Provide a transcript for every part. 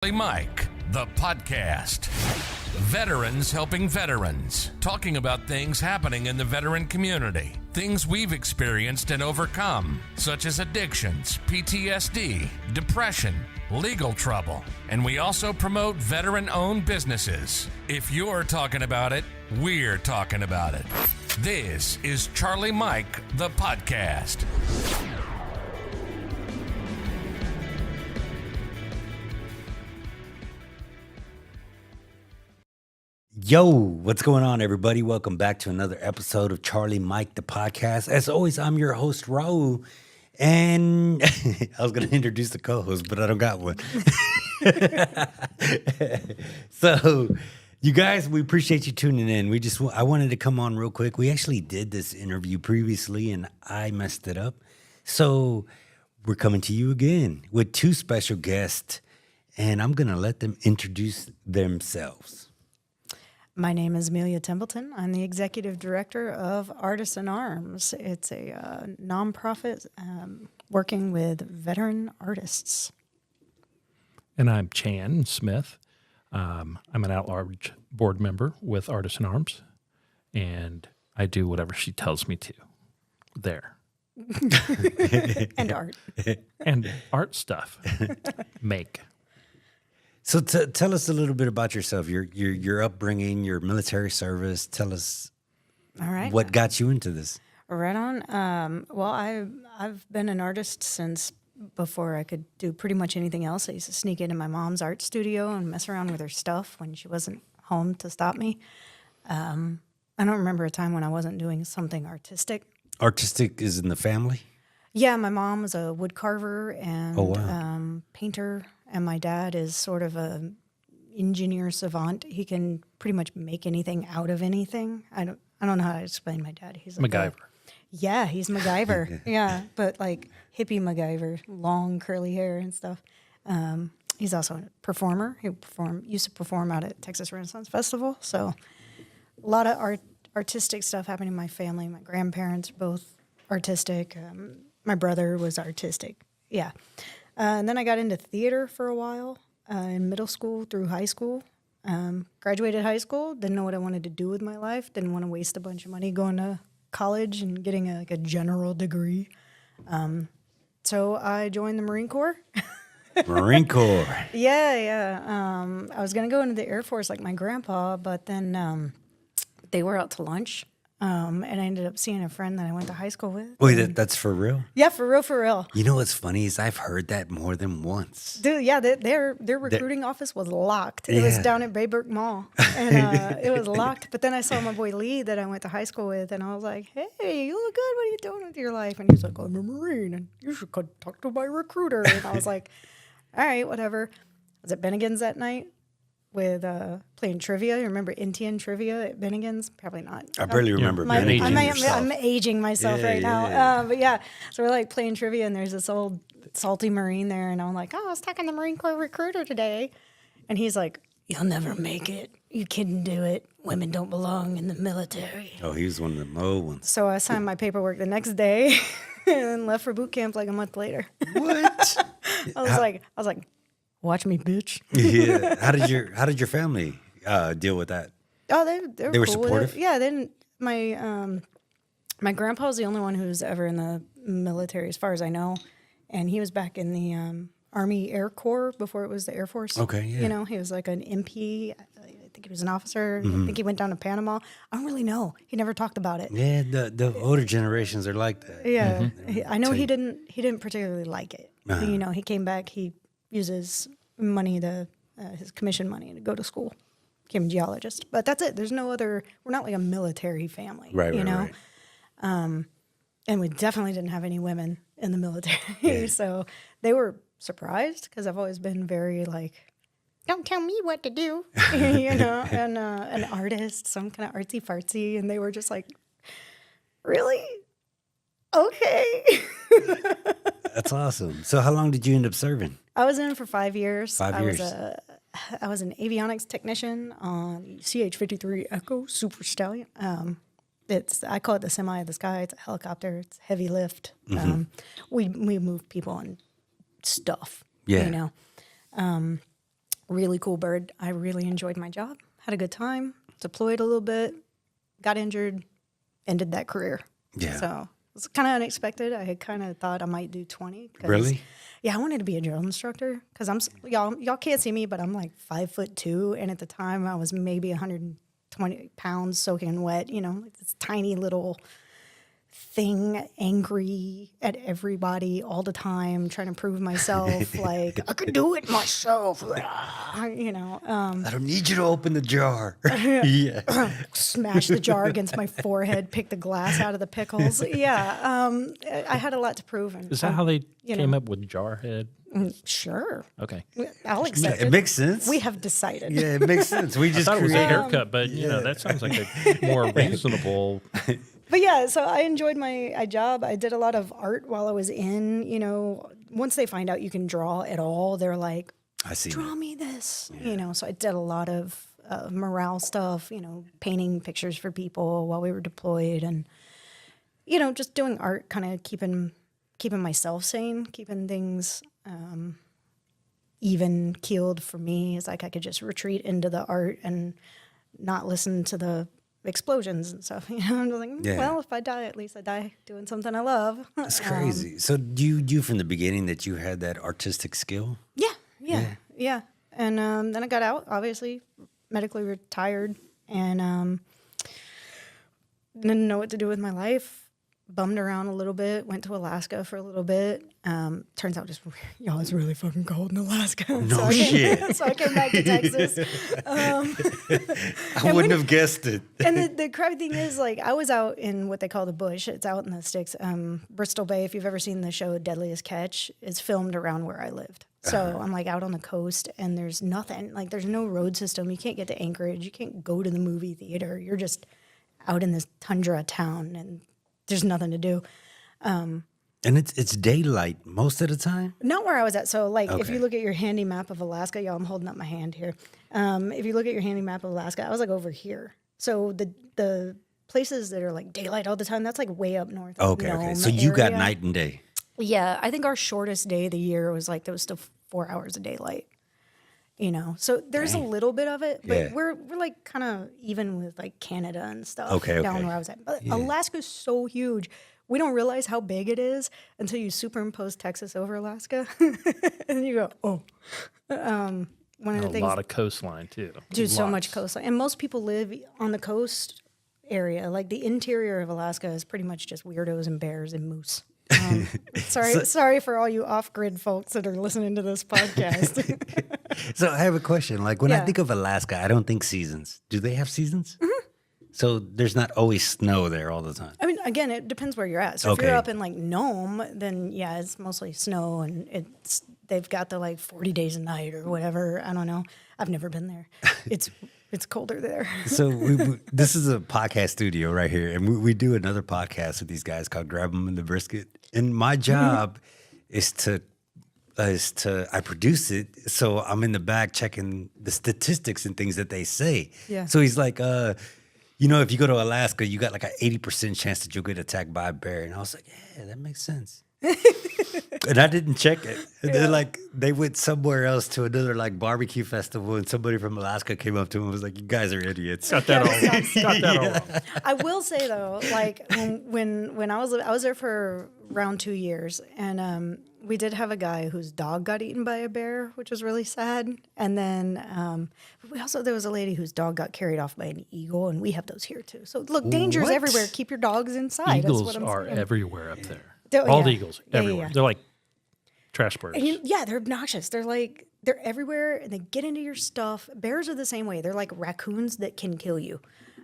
Mike, the podcast. Veterans helping veterans. Talking about things happening in the veteran community. Things we've experienced and overcome, such as addictions, PTSD, depression, legal trouble. And we also promote veteran-owned businesses. If you're talking about it, we're talking about it. This is Charlie Mike, the podcast. Yo, what's going on, everybody? Welcome back to another episode of Charlie Mike, the podcast. As always, I'm your host, Raul, and I was going to introduce the co-host, but I don't got one. So, you guys, we appreciate you tuning in. I wanted to come on real quick. We actually did this interview previously, and I messed it up. So, we're coming to you again with two special guests, and I'm going to let them introduce themselves. My name is Amelia Templeton. I'm the executive director of Artists in Arms. It's a nonprofit working with veteran artists. And I'm Chan Smith. I'm an at-large board member with Artists in Arms, and I do whatever she tells me to there. And art. And art stuff. Make. So tell us a little bit about yourself, your upbringing, your military service. Tell us All right. what got you into this. Right on. Well, I've been an artist since before I could do pretty much anything else. I used to sneak into my mom's art studio and mess around with her stuff when she wasn't home to stop me. I don't remember a time when I wasn't doing something artistic. Artistic is in the family? Yeah, my mom was a wood carver and painter, and my dad is sort of a engineer savant. He can pretty much make anything out of anything. I don't know how to explain my dad. He's like MacGyver. he's MacGyver. Yeah, but like hippie MacGyver, long curly hair and stuff. He's also a performer. He used to perform out at Texas Renaissance Festival. So a lot of artistic stuff happening in my family. My grandparents are both artistic. My brother was artistic. Yeah. And then I got into theater for a while in middle school through high school. Graduated high school, didn't know what I wanted to do with my life, didn't want to waste a bunch of money going to college and getting a general degree. So I joined the Marine Corps. Marine Corps. Yeah. I was going to go into the Air Force like my grandpa, but then they were out to lunch. And I ended up seeing a friend that I went to high school with. Wait, that's for real? Yeah, for real. You know what's funny is I've heard that more than once. Dude, yeah, their recruiting office was locked. It was down at Baybrook Mall, and it was locked. But then I saw my boy Lee that I went to high school with, and I was like, hey, you look good. What are you doing with your life? And he's like, I'm a Marine, and you should talk to my recruiter. And I was like, all right, whatever. I was at Bennigan's that night with playing trivia. You remember Indian trivia at Bennigan's? Probably not. I barely remember I'm Bennigan's. aging myself right now. But yeah, so we're like playing trivia, and there's this old salty Marine there, and I'm like, I was talking to the Marine Corps recruiter today. And he's like, you'll never make it. You couldn't do it. Women don't belong in the military. Oh, he was one of the Mo ones. So I signed my paperwork the next day and left for boot camp like a month later. What? I was like, watch me, bitch. Yeah. How did your family deal with that? Oh, they were cool with supportive? it. Yeah, then my grandpa was the only one who was ever in the military, as far as I know, and he was back in the Army Air Corps before it was the Air Force. Okay, yeah. You know, he was like an MP. I think he was an officer. I think he went down to Panama. I don't really know. He never talked about it. Yeah, the older generations are like that. Yeah, I know he didn't particularly like it. You know, he came back. He uses money his commission money to go to school, became a geologist. But that's it. There's no other. We're not like a military family, Right. And we definitely didn't have any women in the military, so they were surprised because I've always been very like, don't tell me what to do, and an artist, some kind of artsy fartsy, and they were just like, really? Okay. That's awesome. So how long did you end up serving? I was in for 5 years. 5 years. I was an avionics technician on the CH-53 Echo Super Stallion. I call it the semi of the sky. It's a helicopter. It's heavy lift. We move people and stuff. Yeah. You know. Really cool bird. I really enjoyed my job. Had a good time. Deployed a little bit. Got injured. Ended that career. Yeah. So it was kind of unexpected. I had kind of thought I might do 20. Really? Yeah, I wanted to be a drill instructor because y'all can't see me, but I'm like 5'2", and at the time I was maybe 120 pounds soaking wet. You know, like this tiny little thing, angry at everybody all the time, trying to prove myself. Like I could do it myself. You know, I don't need you to open the jar. Yeah. smash the jar against my forehead, pick the glass out of the pickles. Yeah, I had a lot to prove. And, Is that how they you came know. up with Jarhead? Sure. Okay. I'll Yeah, accept it makes sense. We have decided. Yeah, it makes sense. We I just thought it was a created. haircut, but you know that sounds like a more reasonable. But yeah, so I enjoyed my job. I did a lot of art while I was in. You know, once they find out you can draw at all, they're like, I see. draw me this. You know, so I did a lot of morale stuff, you know, painting pictures for people while we were deployed and, you know, just doing art, kind of keeping myself sane, keeping things even keeled for me. It's like I could just retreat into the art and not listen to the explosions and stuff. You know, I'm just like, Yeah. well, if I die, at least I die doing something I love. That's crazy. So do you from the beginning that you had that artistic skill? Yeah. And then I got out, obviously, medically retired, and didn't know what to do with my life. Bummed around a little bit. Went to Alaska for a little bit. Turns out, y'all, it's really fucking cold in Alaska. No shit. So I came back to Texas. I wouldn't have guessed it. And the crappy thing is, like, I was out in what they call the bush. It's out in the sticks. Bristol Bay, if you've ever seen the show Deadliest Catch, is filmed around where I lived. So I'm like out on the coast and there's nothing. Like there's no road system. You can't get to Anchorage. You can't go to the movie theater. You're just out in this tundra town and there's nothing to do. And it's daylight most of the time? Not where I was at. So, like, if Okay. you look at your handy map of Alaska, y'all, I'm holding up my hand here. If you look at your handy map of Alaska, I was like over here. So the places that are like daylight all the time, that's like way up north. Okay. Nome So you got area. night and day. Yeah, I think our shortest day of the year was like there was still 4 hours of daylight. You know, so there's a little bit of it, but Yeah. we're like kind of even with like Canada and stuff Okay, down okay. where I was at. But Alaska's so huge. We don't realize how big it is until you superimpose Texas over Alaska, and you go, oh. One of the A things, lot of coastline too. dude, so Lots. much coastline, and most people live on the coast area. Like the interior of Alaska is pretty much just weirdos and bears and moose. Sorry for all you off-grid folks that are listening to this podcast. So I have a question. Like when I Yeah. think of Alaska, I don't think seasons. Do they have seasons? Mm-hmm. So there's not always snow there all the time. I mean, again, it depends where you're at. So if Okay. you're up in like Nome, then yeah, it's mostly snow and they've got the like 40 days a night or whatever. I don't know. I've never been there. It's colder there. So this is a podcast studio right here, and we do another podcast with these guys called Grab 'em in the Brisket. And my job is to I produce it, so I'm in the back checking the statistics and things that they say. Yeah. So he's like, you know, if you go to Alaska, you got like an 80% chance that you'll get attacked by a bear. And I was like, yeah, that makes sense. And I didn't check it. And then like they went somewhere else to another like barbecue festival, and somebody from Alaska came up to him and was like, "You guys are idiots." Got that all. Got that all wrong. I will say though, like when I was there for around 2 years, and we did have a guy whose dog got eaten by a bear, which was really sad. And then there was a lady whose dog got carried off by an eagle, and we have those here too. So look, danger's What? everywhere. Keep your dogs inside. That's Eagles what I'm are saying. everywhere up there. Oh, Bald yeah. eagles Yeah, everywhere. yeah. They're like trash birds. And yeah, they're obnoxious. They're everywhere, and they get into your stuff. Bears are the same way. They're like raccoons that can kill you.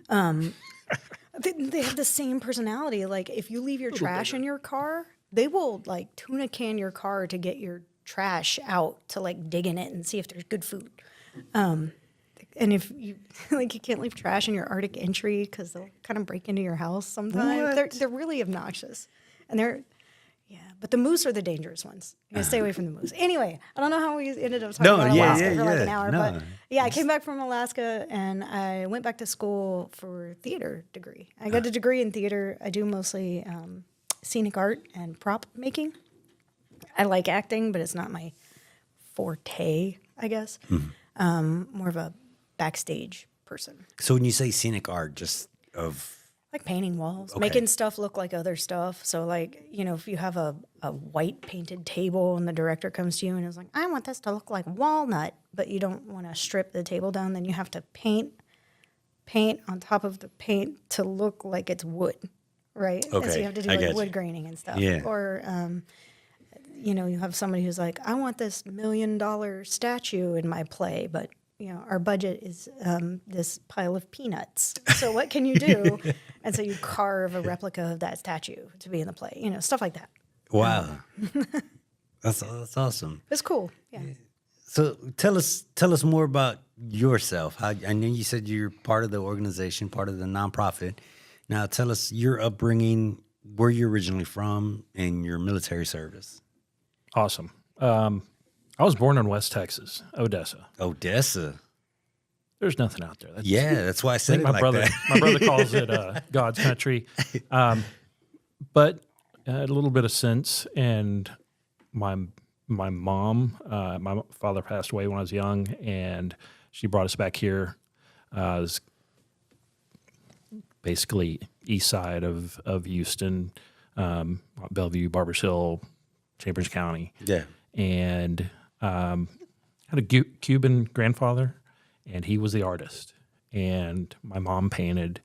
They have the same personality. Like if you leave your trash in your car, they will like tuna can your car to get your trash out to like dig in it and see if there's good food. And if you like, you can't leave trash in your Arctic entry because they'll kind of break into your house sometimes. What? They're really obnoxious, and but the moose are the dangerous ones. You gotta stay away from the moose. Anyway, I don't know how we ended up talking about Alaska for like an hour, but yeah, I came back from Alaska and I went back to school for theater degree. I got a degree in theater. I do mostly scenic art and prop making. I like acting, but it's not my forte, I guess. more of a backstage person. So when you say scenic art, just of Like painting walls, Okay. making stuff look like other stuff. So like, if you have a white painted table and the director comes to you and is like, I want this to look like walnut, but you don't want to strip the table down, then you have to paint on top of the paint to look like it's wood, right? And so Okay, you have to do I like get you. wood graining and stuff. Yeah. Or, you have somebody who's like, I want this $1 million statue in my play, but our budget is this pile of peanuts. So what can you do? And so you carve a replica of that statue to be in the play, stuff like that. wow, that's awesome. It's cool. Yeah. So tell us more about yourself. I know you said you're part of the organization, part of the nonprofit. Now tell us your upbringing, where you're originally from, and your military service. Awesome. I was born in West Texas, Odessa. Odessa. There's nothing out there. That's why I I said think it my like brother, that. my brother calls it God's country. But a little bit of sense, and my mom, my father passed away when I was young, and she brought us back here. It was basically east side of Houston, Bellevue, Barbers Hill, Chambers County. Yeah. And had a Cuban grandfather, and he was the artist. And my mom painted.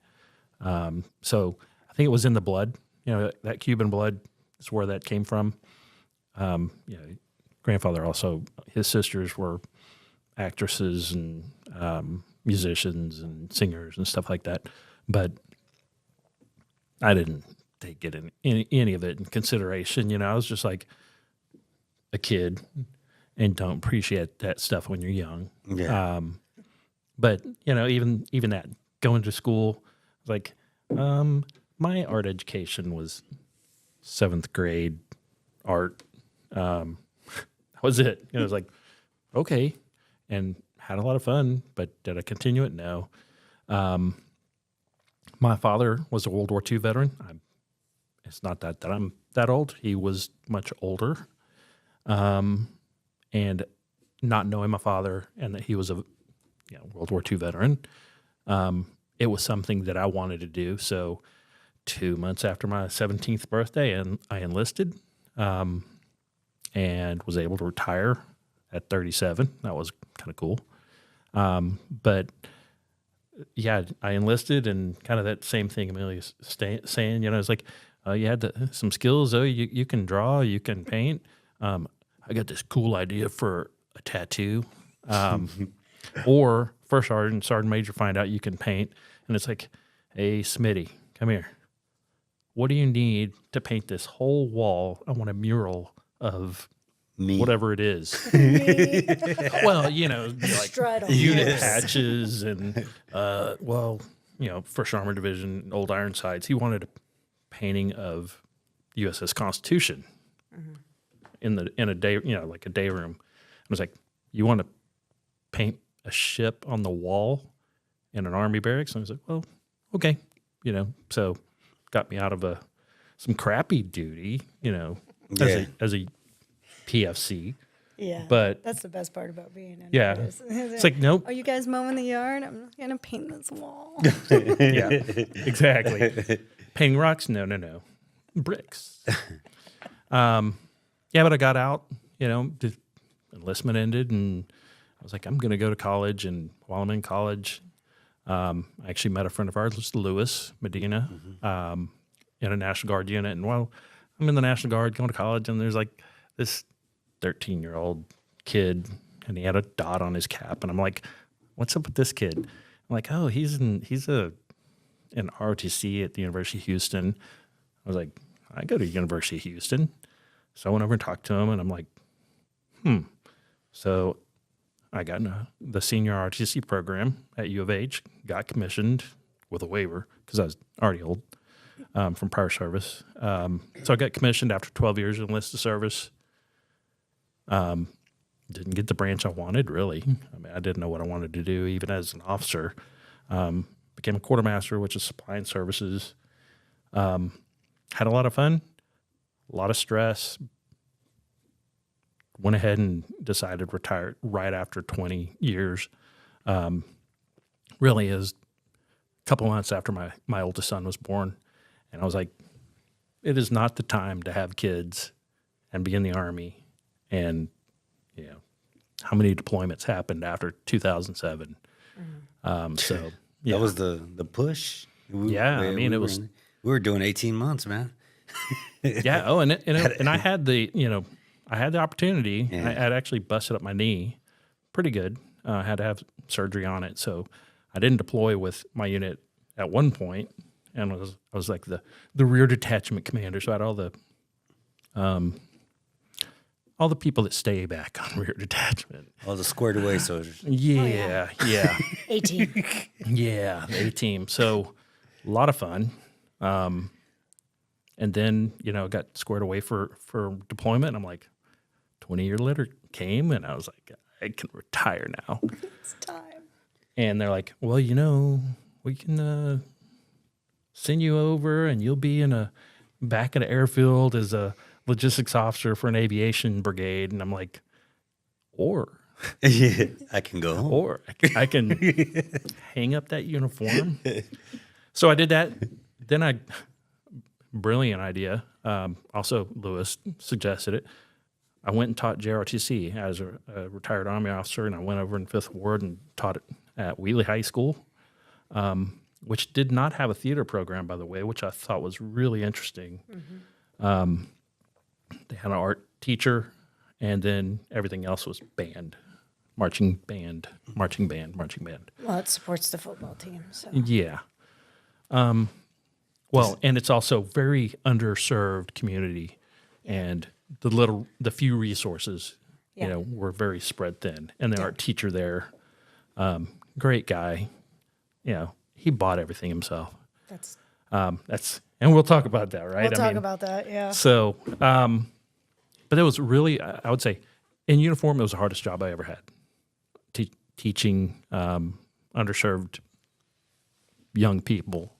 So I think it was in the blood. That Cuban blood is where that came from. Grandfather also, his sisters were actresses and musicians and singers and stuff like that. But I didn't take it in any of it in consideration. I was just like a kid and don't appreciate that stuff when you're young. Yeah. But even that going to school, like my art education was 7th grade art. That was it. It was like, okay, and had a lot of fun, but did I continue it? No. My father was a World War II veteran. It's not that I'm that old. He was much older. And not knowing my father and that he was a World War II veteran, it was something that I wanted to do. So 2 months after my 17th birthday, and I enlisted, and was able to retire at 37. That was kind of cool. But yeah, I enlisted, and kind of that same thing Amelia's saying, it's like, you had some skills. Oh, you can draw, you can paint. I got this cool idea for a tattoo. Or first sergeant major find out you can paint, and it's like, hey, Smitty, come here. What do you need to paint this whole wall? I want a mural of Me. whatever it is. Well, Strut like on unit horse. patches and, First Armored Division, Old Ironsides. He wanted a painting of USS Constitution in a day, like a day room. I was like, you want to paint a ship on the wall in an Army barracks? And I was like, well, okay, so got me out of some crappy duty, as a PFC. Yeah. But that's the best part about being in yeah, artist. it's like, nope. Are you guys mowing the yard? I'm going to paint this wall. Yeah, exactly. Painting rocks? No. Bricks. Yeah, but I got out, the enlistment ended, and I was like, I'm going to go to college. And while I'm in college, I actually met a friend of ours, Lewis Medina, in a National Guard unit. And while I'm in the National Guard going to college, and there's like this 13-year-old kid, and he had a dot on his cap. And I'm like, what's up with this kid? I'm like, oh, he's an ROTC at the University of Houston. I was like, I go to University of Houston. So I went over and talked to him, and I'm like, So I got in the senior ROTC program at U of H, got commissioned with a waiver because I was already old from prior service. So I got commissioned after 12 years of enlisted service. Didn't get the branch I wanted, really. I mean, I didn't know what I wanted to do, even as an officer. Became a quartermaster, which is supply and services. Had a lot of fun, a lot of stress. went ahead and decided to retire right after 20 years. Really is a couple months after my oldest son was born. And I was like, it is not the time to have kids and be in the Army. And, you know, how many deployments happened after 2007? So, yeah. That was the push. Yeah, I mean, we were doing 18 months, man. Yeah. Oh, and I had the opportunity. Yeah. I had actually busted up my knee pretty good. I had to have surgery on it. So I didn't deploy with my unit at one point, and I was like the rear detachment commander. So I had all the people that stay back on rear detachment. All the squared away soldiers. Yeah, yeah. A-team. Yeah, the A-team. So a lot of fun. And then, got squared away for deployment. And I'm like, 20 years later came, and I was like, I can retire now. It's time. And they're like, well, we can send you over, and you'll be back in an airfield as a logistics officer for an aviation brigade. And I'm like, or Yeah, I can go home. or I can hang up that uniform. So I did that. Then brilliant idea. Also, Lewis suggested it. I went and taught JROTC as a retired Army officer, and I went over in 5th Ward and taught it at Wheatley High School, which did not have a theater program, by the way, which I thought was really interesting. Mm-hmm. They had an art teacher, and then everything else was band, marching band. Well, it supports the football team. So. Yeah. Well, and it's also very underserved community, and the few resources, were very spread thin. And the art teacher there, great guy, he bought everything himself. And we'll talk about that, right? We'll talk about that, yeah. So, but it was really, I would say, in uniform, it was the hardest job I ever had. Teaching underserved young people,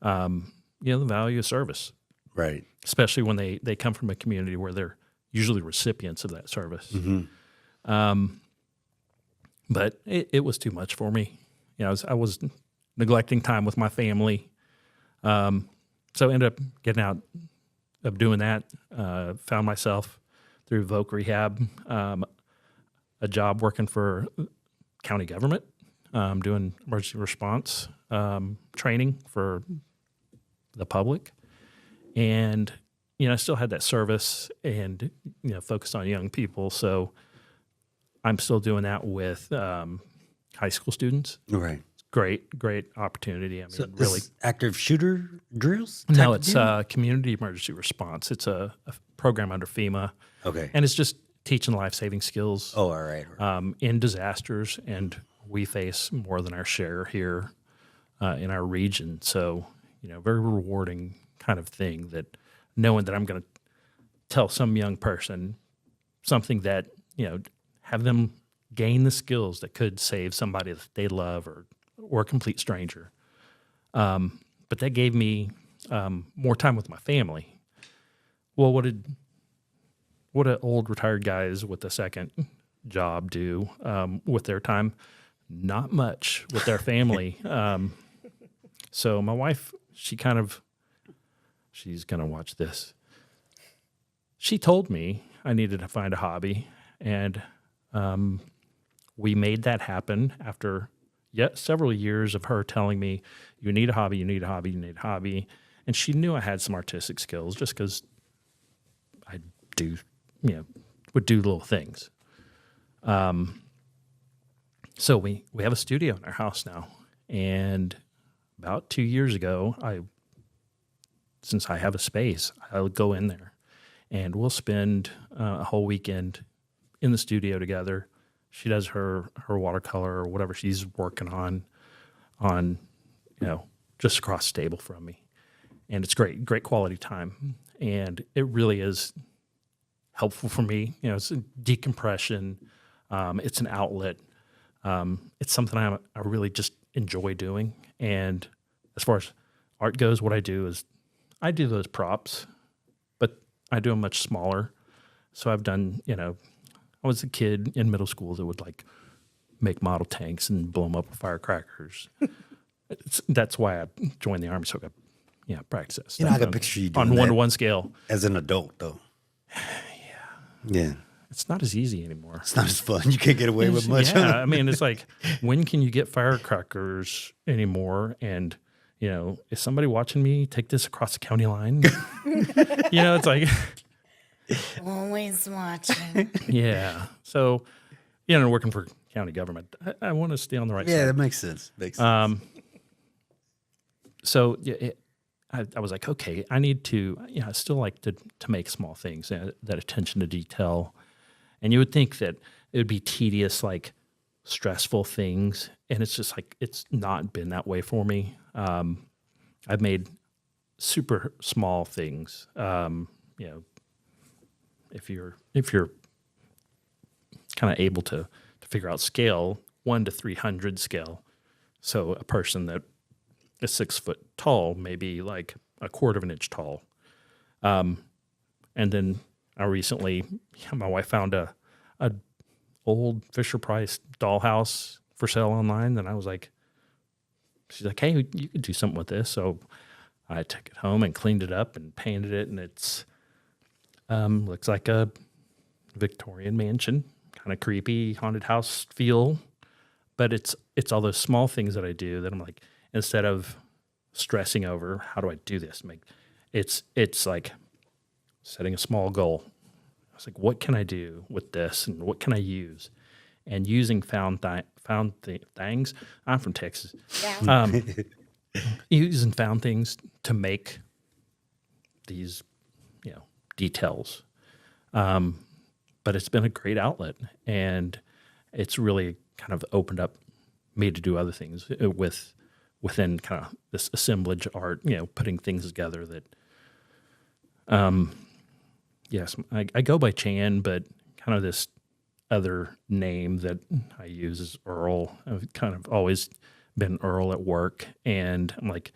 the value of service. Right. Especially when they come from a community where they're usually recipients of that service. Mm-hmm. But it was too much for me. I was neglecting time with my family. So I ended up getting out of doing that. Found myself through Voc Rehab, a job working for county government, doing emergency response training for the public. And, I still had that service and, focused on young people. So I'm still doing that with high school students. Right. Great opportunity. I mean, really. Active shooter drills? No, it's community emergency response. It's a program under FEMA. Okay. And it's just teaching life-saving skills. Oh, all right. In disasters. And we face more than our share here in our region. So, very rewarding kind of thing, that knowing that I'm going to tell some young person something that, have them gain the skills that could save somebody that they love or a complete stranger. But that gave me more time with my family. Well, what did old retired guys with a second job do with their time? Not much with their family. So my wife, she's going to watch this. She told me I needed to find a hobby, and we made that happen after several years of her telling me, you need a hobby, you need a hobby, you need a hobby. And she knew I had some artistic skills just because I would do little things. So we have a studio in our house now. And about 2 years ago, since I have a space, I'll go in there and we'll spend a whole weekend in the studio together. She does her watercolor or whatever she's working on, just across the table from me. And it's great quality time. And it really is helpful for me. It's a decompression. It's an outlet. It's something I really just enjoy doing. And as far as art goes, what I do is I do those props, but I do them much smaller. So I've done, I was a kid in middle school that would like make model tanks and blow them up with firecrackers. That's why I joined the Army, so I could, practice that stuff. I can picture you doing on that 1-to-1 scale. as an adult, though. Yeah. It's not as easy anymore. It's not as fun. You can't get away with much. Yeah, I mean, it's like, when can you get firecrackers anymore? And, is somebody watching me take this across the county line? It's like... Always watching. Yeah. So, working for county government, I want to stay on the right side. Yeah, that makes sense. So I was like, okay, I need to, I still like to make small things, that attention to detail. And you would think that it would be tedious, like stressful things. And it's just like, it's not been that way for me. I've made super small things. If you're kind of able to figure out scale, 1 to 300 scale. So a person that is 6 foot tall, maybe like a quarter of an inch tall. And then I recently, my wife found a old Fisher-Price dollhouse for sale online. And I was like, she's like, hey, you could do something with this. So I took it home and cleaned it up and painted it. And it's, looks like a Victorian mansion, kind of creepy haunted house feel. But it's all those small things that I do that I'm like, instead of stressing over how do I do this, it's like setting a small goal. I was like, what can I do with this, and what can I use? And using found things. I'm from Texas. Yeah. Using found things to make these, details. But it's been a great outlet, and it's really kind of opened up me to do other things within kind of this assemblage art, putting things together that, yes, I go by Chan, but kind of this other name that I use is Earl. I've kind of always been Earl at work, and I'm like,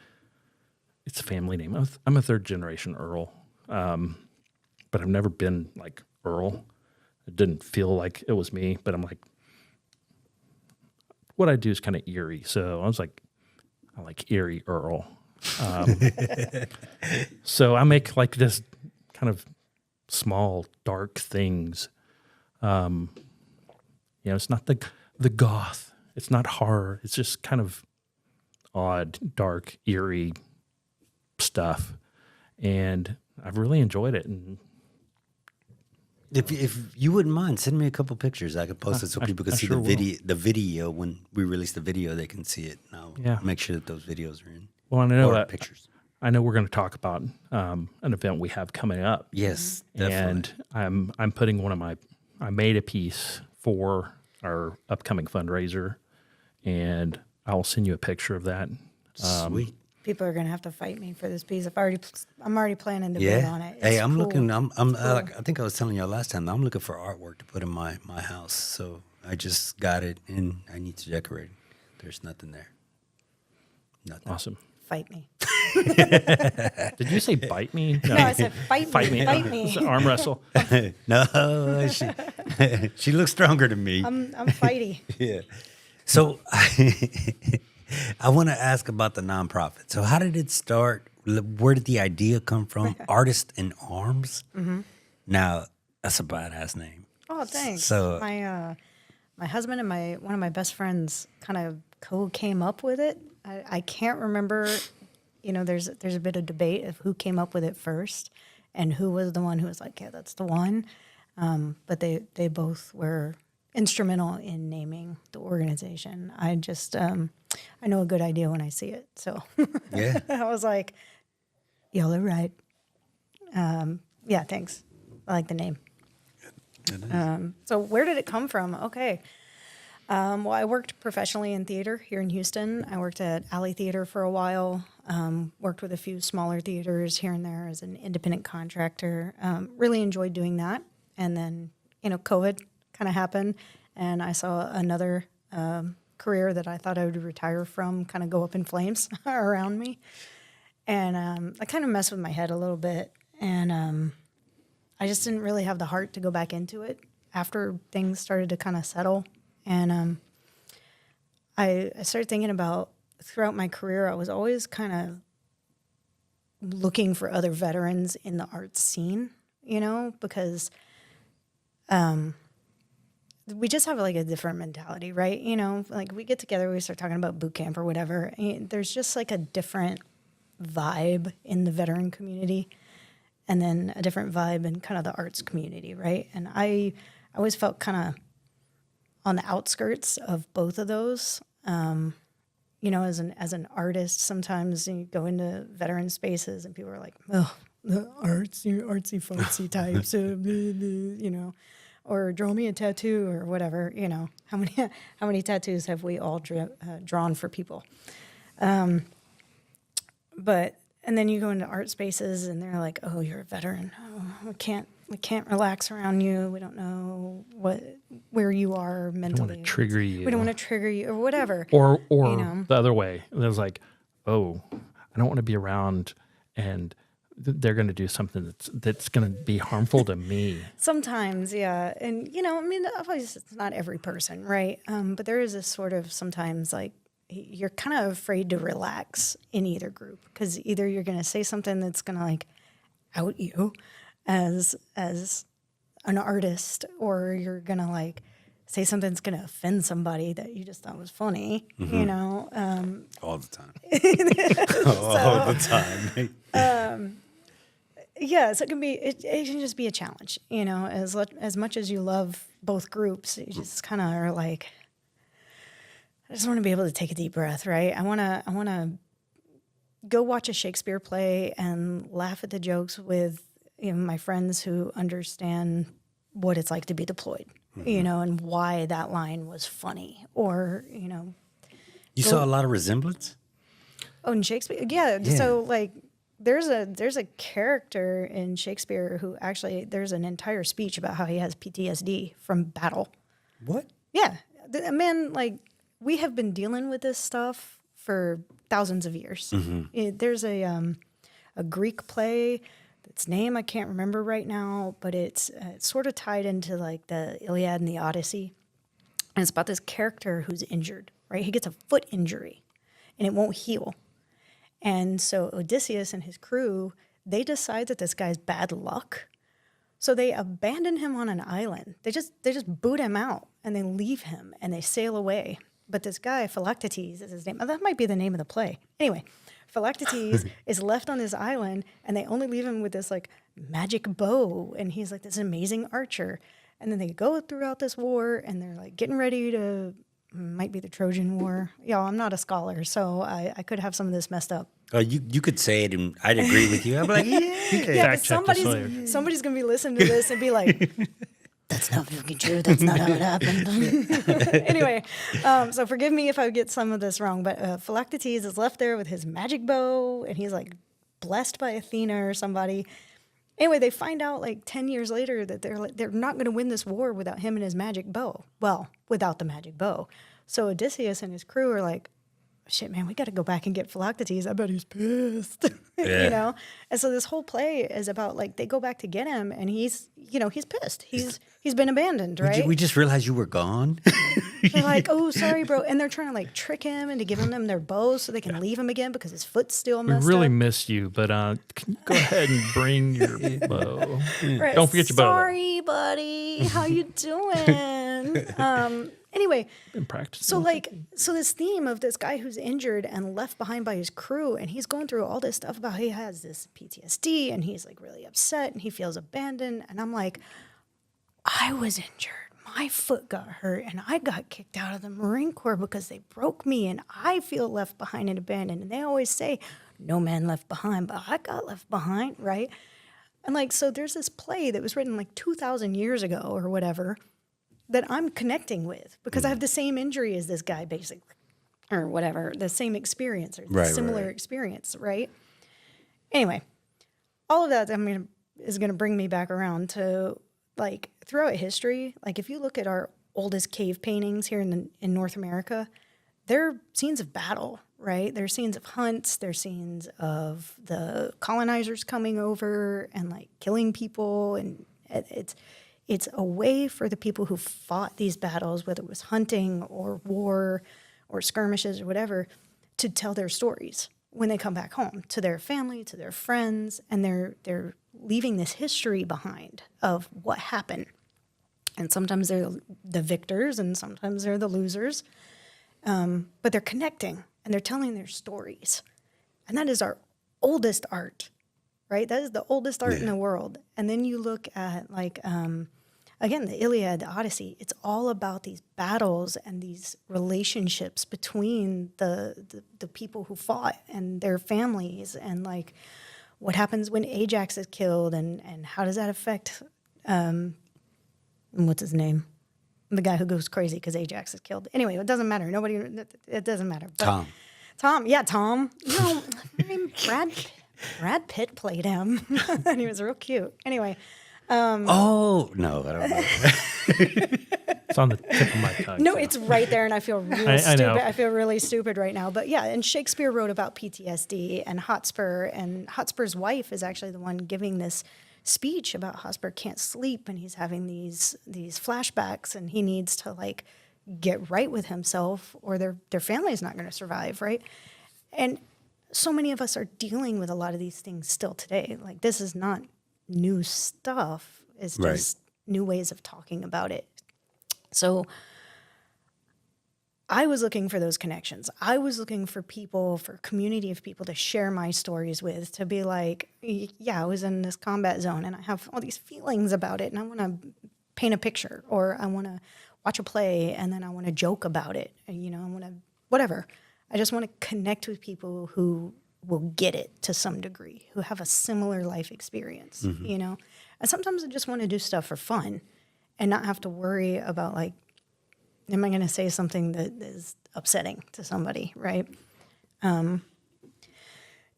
it's a family name. I'm a third generation Earl, but I've never been like Earl. It didn't feel like it was me, but I'm like, what I do is kind of eerie. So I was like, I like eerie Earl. So I make like this kind of small, dark things. It's not the goth. It's not horror. It's just kind of odd, dark, eerie stuff. And I've really enjoyed it. And If you wouldn't mind, send me a couple pictures. I could post it so people can see sure the video. When we release the video, they can see it. And I'll make sure that those videos are in. Well, I know that pictures. I know we're going to talk about an event we have coming up. Yes, definitely. And I'm putting I made a piece for our upcoming fundraiser, and I'll send you a picture of that. Sweet. People are gonna have to fight me for this piece. I'm already planning to bid on it. Hey, I'm cool. looking. Like, I think I was telling y'all last time. I'm looking for artwork to put in my house. So I just got it, and I need to decorate it. There's nothing there. Nothing. Awesome. Fight me. Did you say bite me? No, I said fight me. Fight It's me. an arm wrestle. No, she looks stronger than me. I'm fighty. Yeah. So I want to ask about the nonprofit. So how did it start? Where did the idea come from? Artist in Arms. Mm-hmm. Now that's a badass name. Oh, thanks. So my husband and one of my best friends kind of came up with it. I can't remember. There's a bit of debate of who came up with it first, and who was the one who was like, yeah, that's the one. But they both were instrumental in naming the organization. I just I know a good idea when I see it. So yeah, I was like, y'all are right. Yeah, thanks. I like the name. So where did it come from? Okay. Well, I worked professionally in theater here in Houston. I worked at Alley Theater for a while, worked with a few smaller theaters here and there as an independent contractor. Really enjoyed doing that. And then, COVID kind of happened, and I saw another career that I thought I would retire from kind of go up in flames around me. And I kind of messed with my head a little bit, and I just didn't really have the heart to go back into it after things started to kind of settle. And I started thinking about, throughout my career, I was always kind of looking for other veterans in the arts scene, because we just have like a different mentality, right? Like we get together, we start talking about boot camp or whatever. And there's just like a different vibe in the veteran community, and then a different vibe in kind of the arts community, right? And I always felt kind of on the outskirts of both of those. As an artist, sometimes you go into veteran spaces and people are like, "Oh, the artsy folksy types," or draw me a tattoo or whatever. How many tattoos have we all drawn for people? And then you go into art spaces and they're like, "Oh, you're a veteran. Oh, we can't relax around you. We don't know where you are mentally. We don't want to trigger you. We don't want to trigger you or whatever." Or the other way. It was like, "Oh, I don't want to be around and they're going to do something that's going to be harmful to me." Sometimes, yeah. And, obviously it's not every person, right? But there is this sort of sometimes like, you're kind of afraid to relax in either group, because either you're going to say something that's going to like out you as an artist, or you're going to like say something that's going to offend somebody that you just thought was funny, All the time. All the time. Yeah, so it can just be a challenge, as much as you love both groups, you just kind of are like, I just want to be able to take a deep breath, right? I want to go watch a Shakespeare play and laugh at the jokes with my friends who understand what it's like to be deployed, and why that line was funny, or You saw a lot of resemblance? Oh, in Shakespeare, yeah. So like, there's a character in Shakespeare who actually, there's an entire speech about how he has PTSD from battle. What? Yeah, man, like, we have been dealing with this stuff for thousands of years. There's a Greek play, its name I can't remember right now, but it's sort of tied into like the Iliad and the Odyssey. And it's about this character who's injured, right? He gets a foot injury and it won't heal. And so Odysseus and his crew, they decide that this guy's bad luck. So they abandon him on an island. They just boot him out and they leave him and they sail away. But this guy, Philoctetes is his name. That might be the name of the play. Anyway, Philoctetes is left on this island and they only leave him with this like magic bow. And he's like this amazing archer. And then they go throughout this war and they're like getting ready to, might be the Trojan War. I'm not a scholar, so I could have some of this messed up. You could say it and I'd agree with you. I'd be like, yeah. But somebody's going to be listening to this and be like, "That's not fucking true. That's not how it happened." Anyway, so forgive me if I get some of this wrong, but Philoctetes is left there with his magic bow, and he's like blessed by Athena or somebody. Anyway, they find out like 10 years later that they're not going to win this war without him and his magic bow. Well, without the magic bow. So Odysseus and his crew are like, "Shit, man, we got to go back and get Philoctetes. I bet he's pissed." Yeah. And so this whole play is about like, they go back to get him and he's pissed. He's been abandoned, right? We just realized you were gone. They're like, "Oh, sorry, bro." And they're trying to like trick him into giving them their bows so they can leave him again because his foot's still We messed really up. miss you, but can you go ahead and bring your bow? Right. Don't forget your bow. Sorry, buddy. How you doing? Anyway, Been practicing. so this theme of this guy who's injured and left behind by his crew, and he's going through all this stuff about he has this PTSD and he's like really upset and he feels abandoned. And I'm like, I was injured. My foot got hurt and I got kicked out of the Marine Corps because they broke me and I feel left behind and abandoned. And they always say, "No man left behind," but I got left behind, right? And like, so there's this play that was written like 2,000 years ago or whatever that I'm connecting with because I have the same injury as this guy, basically, or whatever, the same experience or similar experience, right? Anyway, all of that is going to bring me back around to like throughout history. Like if you look at our oldest cave paintings here in North America, they're scenes of battle, right? They're scenes of hunts. They're scenes of the colonizers coming over and like killing people, and it's it's a way for the people who fought these battles, whether it was hunting or war or skirmishes or whatever, to tell their stories when they come back home to their family, to their friends, and they're leaving this history behind of what happened. And sometimes they're the victors and sometimes they're the losers. But they're connecting and they're telling their stories. And that is our oldest art, right? That is the oldest art in the world. And then you look at like, again, the Iliad, the Odyssey, it's all about these battles and these relationships between the people who fought and their families, and like what happens when Ajax is killed, and how does that affect, what's his name? The guy who goes crazy because Ajax is killed. Anyway, it doesn't matter. It doesn't matter. But Tom. Yeah, Tom. I mean, Brad Pitt played him, and he was real cute. Anyway. Oh, no, I don't know. It's on the tip of my tongue. No, so. it's right there, and I feel real stupid. know. I feel really stupid right now. But yeah, and Shakespeare wrote about PTSD and Hotspur, and Hotspur's wife is actually the one giving this speech about Hotspur can't sleep, and he's having these flashbacks, and he needs to like get right with himself, or their family is not going to survive, right? And so many of us are dealing with a lot of these things still today. Like, this is not new stuff. It's just new ways of talking about it. So I was looking for those connections. I was looking for people, for a community of people to share my stories with, to be like, yeah, I was in this combat zone and I have all these feelings about it, and I want to paint a picture, or I want to watch a play and then I want to joke about it. And, you know, I want to, whatever. I just want to connect with people who will get it to some degree, who have a similar life experience, you know? And sometimes I just want to do stuff for fun and not have to worry about, like, am I going to say something that is upsetting to somebody, right? And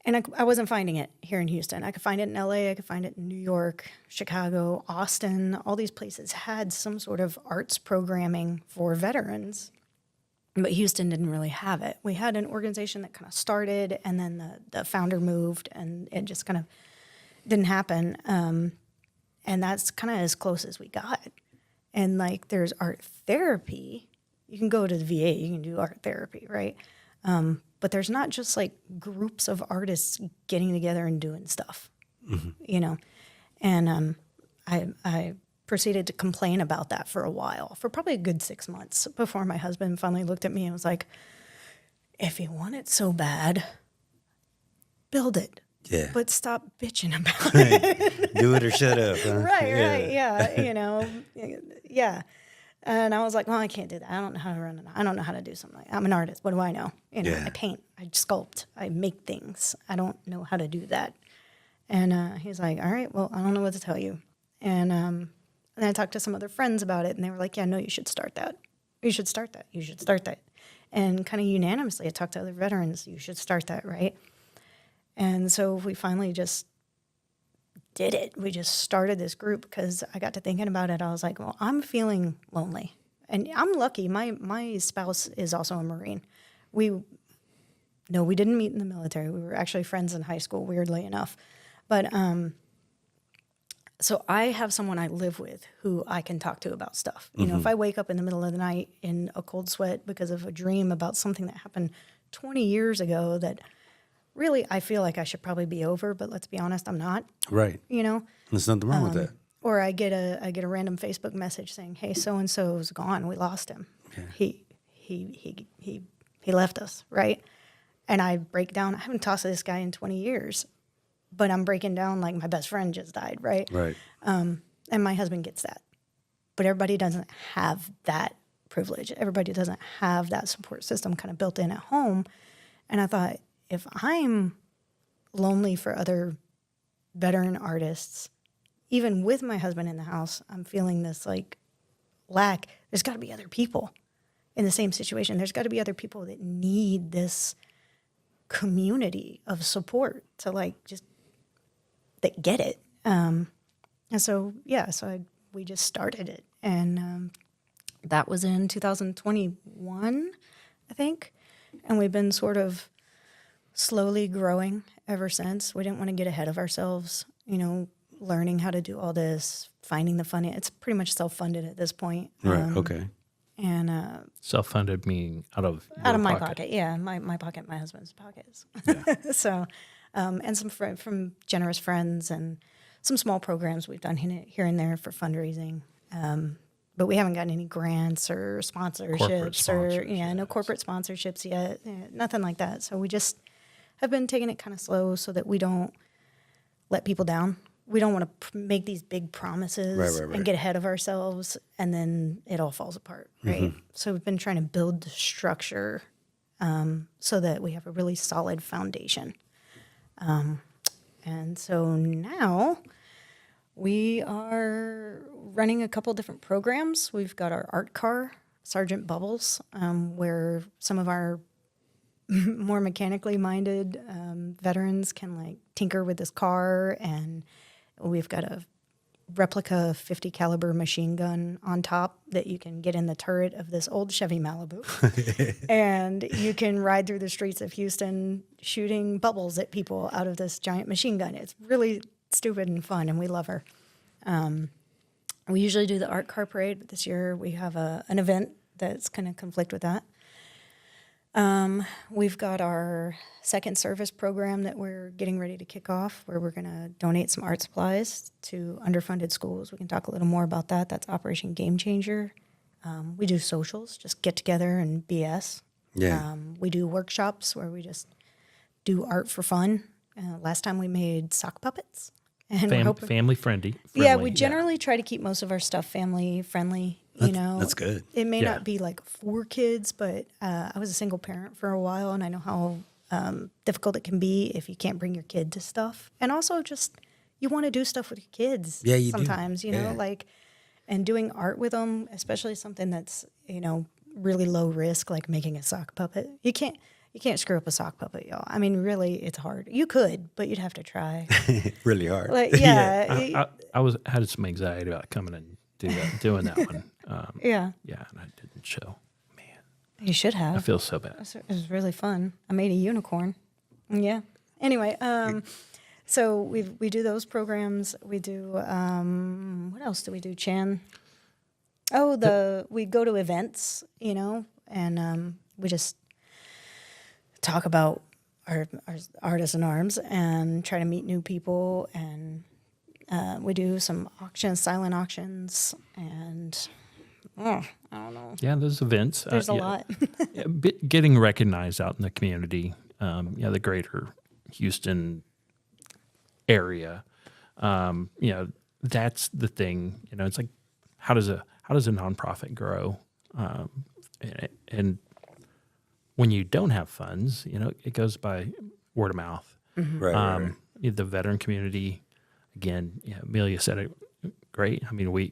I wasn't finding it here in Houston. I could find it in LA, I could find it in New York, Chicago, Austin. All these places had some sort of arts programming for veterans, but Houston didn't really have it. We had an organization that kind of started, and then the founder moved, and it just kind of didn't happen. And that's kind of as close as we got. And like, there's art therapy. You can go to the VA, you can do art therapy, right? But there's not just like groups of artists getting together and doing stuff, you know? And I proceeded to complain about that for a while, for probably a good 6 months, before my husband finally looked at me and was like, if you want it so bad, build it. Yeah. But stop bitching about it. Do it or shut up. Huh? Right, yeah, you know, yeah. And I was like, well, I can't do that. I don't know how to run it. I don't know how to do something like that. I'm an artist. What do I know? You know, I paint, I sculpt, I make things. I don't know how to do that. And he's like, all right, well, I don't know what to tell you. And then I talked to some other friends about it, and they were like, yeah, no, you should start that. You should start that. You should start that. And kind of unanimously, I talked to other veterans, you should start that, right? And so we finally just did it. We just started this group because I got to thinking about it. I was like, well, I'm feeling lonely. And I'm lucky. My spouse is also a Marine. We didn't meet in the military. We were actually friends in high school, weirdly enough. But so I have someone I live with who I can talk to about stuff. You know, if I wake up in the middle of the night in a cold sweat because of a dream about something that happened 20 years ago that really I feel like I should probably be over, but let's be honest, I'm not. Right. You know? There's nothing wrong with that. Or I get a random Facebook message saying, hey, so-and-so's gone. We lost him. Okay. He left us, right? And I break down. I haven't talked to this guy in 20 years, but I'm breaking down like my best friend just died, right? Right. And my husband gets that. But everybody doesn't have that privilege. Everybody doesn't have that support system kind of built in at home. And I thought, if I'm lonely for other veteran artists, even with my husband in the house, I'm feeling this like lack. There's got to be other people in the same situation. There's got to be other people that need this community of support to like just that get it. And so, yeah, we just started it. And that was in 2021, I think. And we've been sort of slowly growing ever since. We didn't want to get ahead of ourselves. You know, learning how to do all this, finding the funding. It's pretty much self-funded at this point. Right. Okay. And Self-funded meaning out of my pocket. pocket. Yeah, my pocket, my husband's pockets. Yeah. So, and some from generous friends and some small programs we've done here and there for fundraising. But we haven't gotten any grants or sponsorships no corporate sponsorships yet. Nothing like that. So we just have been taking it kind of slow so that we don't let people down. We don't want to make these big promises and get ahead of ourselves, and then it all falls apart, right? Mm-hmm. So we've been trying to build the structure so that we have a really solid foundation. And so now we are running a couple different programs. We've got our art car, Sergeant Bubbles, where some of our more mechanically minded veterans can like tinker with this car, and we've got a replica 50 caliber machine gun on top that you can get in the turret of this old Chevy Malibu. And you can ride through the streets of Houston shooting bubbles at people out of this giant machine gun. It's really stupid and fun, and we love her. We usually do the art car parade, but this year we have an event that's going to conflict with that. We've got our second service program that we're getting ready to kick off, where we're going to donate some art supplies to underfunded schools. We can talk a little more about that. That's Operation Game Changer. We do socials, just get together and BS. Yeah. We do workshops where we just do art for fun. Last time we made sock puppets. And Family friendly. Yeah, we generally try to keep most of our stuff family friendly. That's good. It may not be like for kids, but I was a single parent for a while, and I know how difficult it can be if you can't bring your kid to stuff. And also, just you want to do stuff with your kids. Yeah, you sometimes, do. You know, like, and doing art with them, especially something that's really low risk, like making a sock puppet. You can't screw up a sock puppet, y'all. I mean, really, it's hard. You could, but you'd have to try. Really hard. Like, I had some anxiety about coming and doing that one. Yeah, and I didn't show. Man, you should have. I feel so bad. It was really fun. I made a unicorn. Yeah. Anyway, so we do those programs. We do what else do we do, Chan? Oh, we go to events, and we just talk about our artists in arms and try to meet new people, and we do some auctions, silent auctions, and I don't know. Yeah, those events. There's a lot. Getting recognized out in the community, the greater Houston area. That's the thing. It's like, how does a nonprofit grow? And when you don't have funds, it goes by word of mouth. Mm-hmm. Right. The veteran community, again, Amelia said it great. I mean, we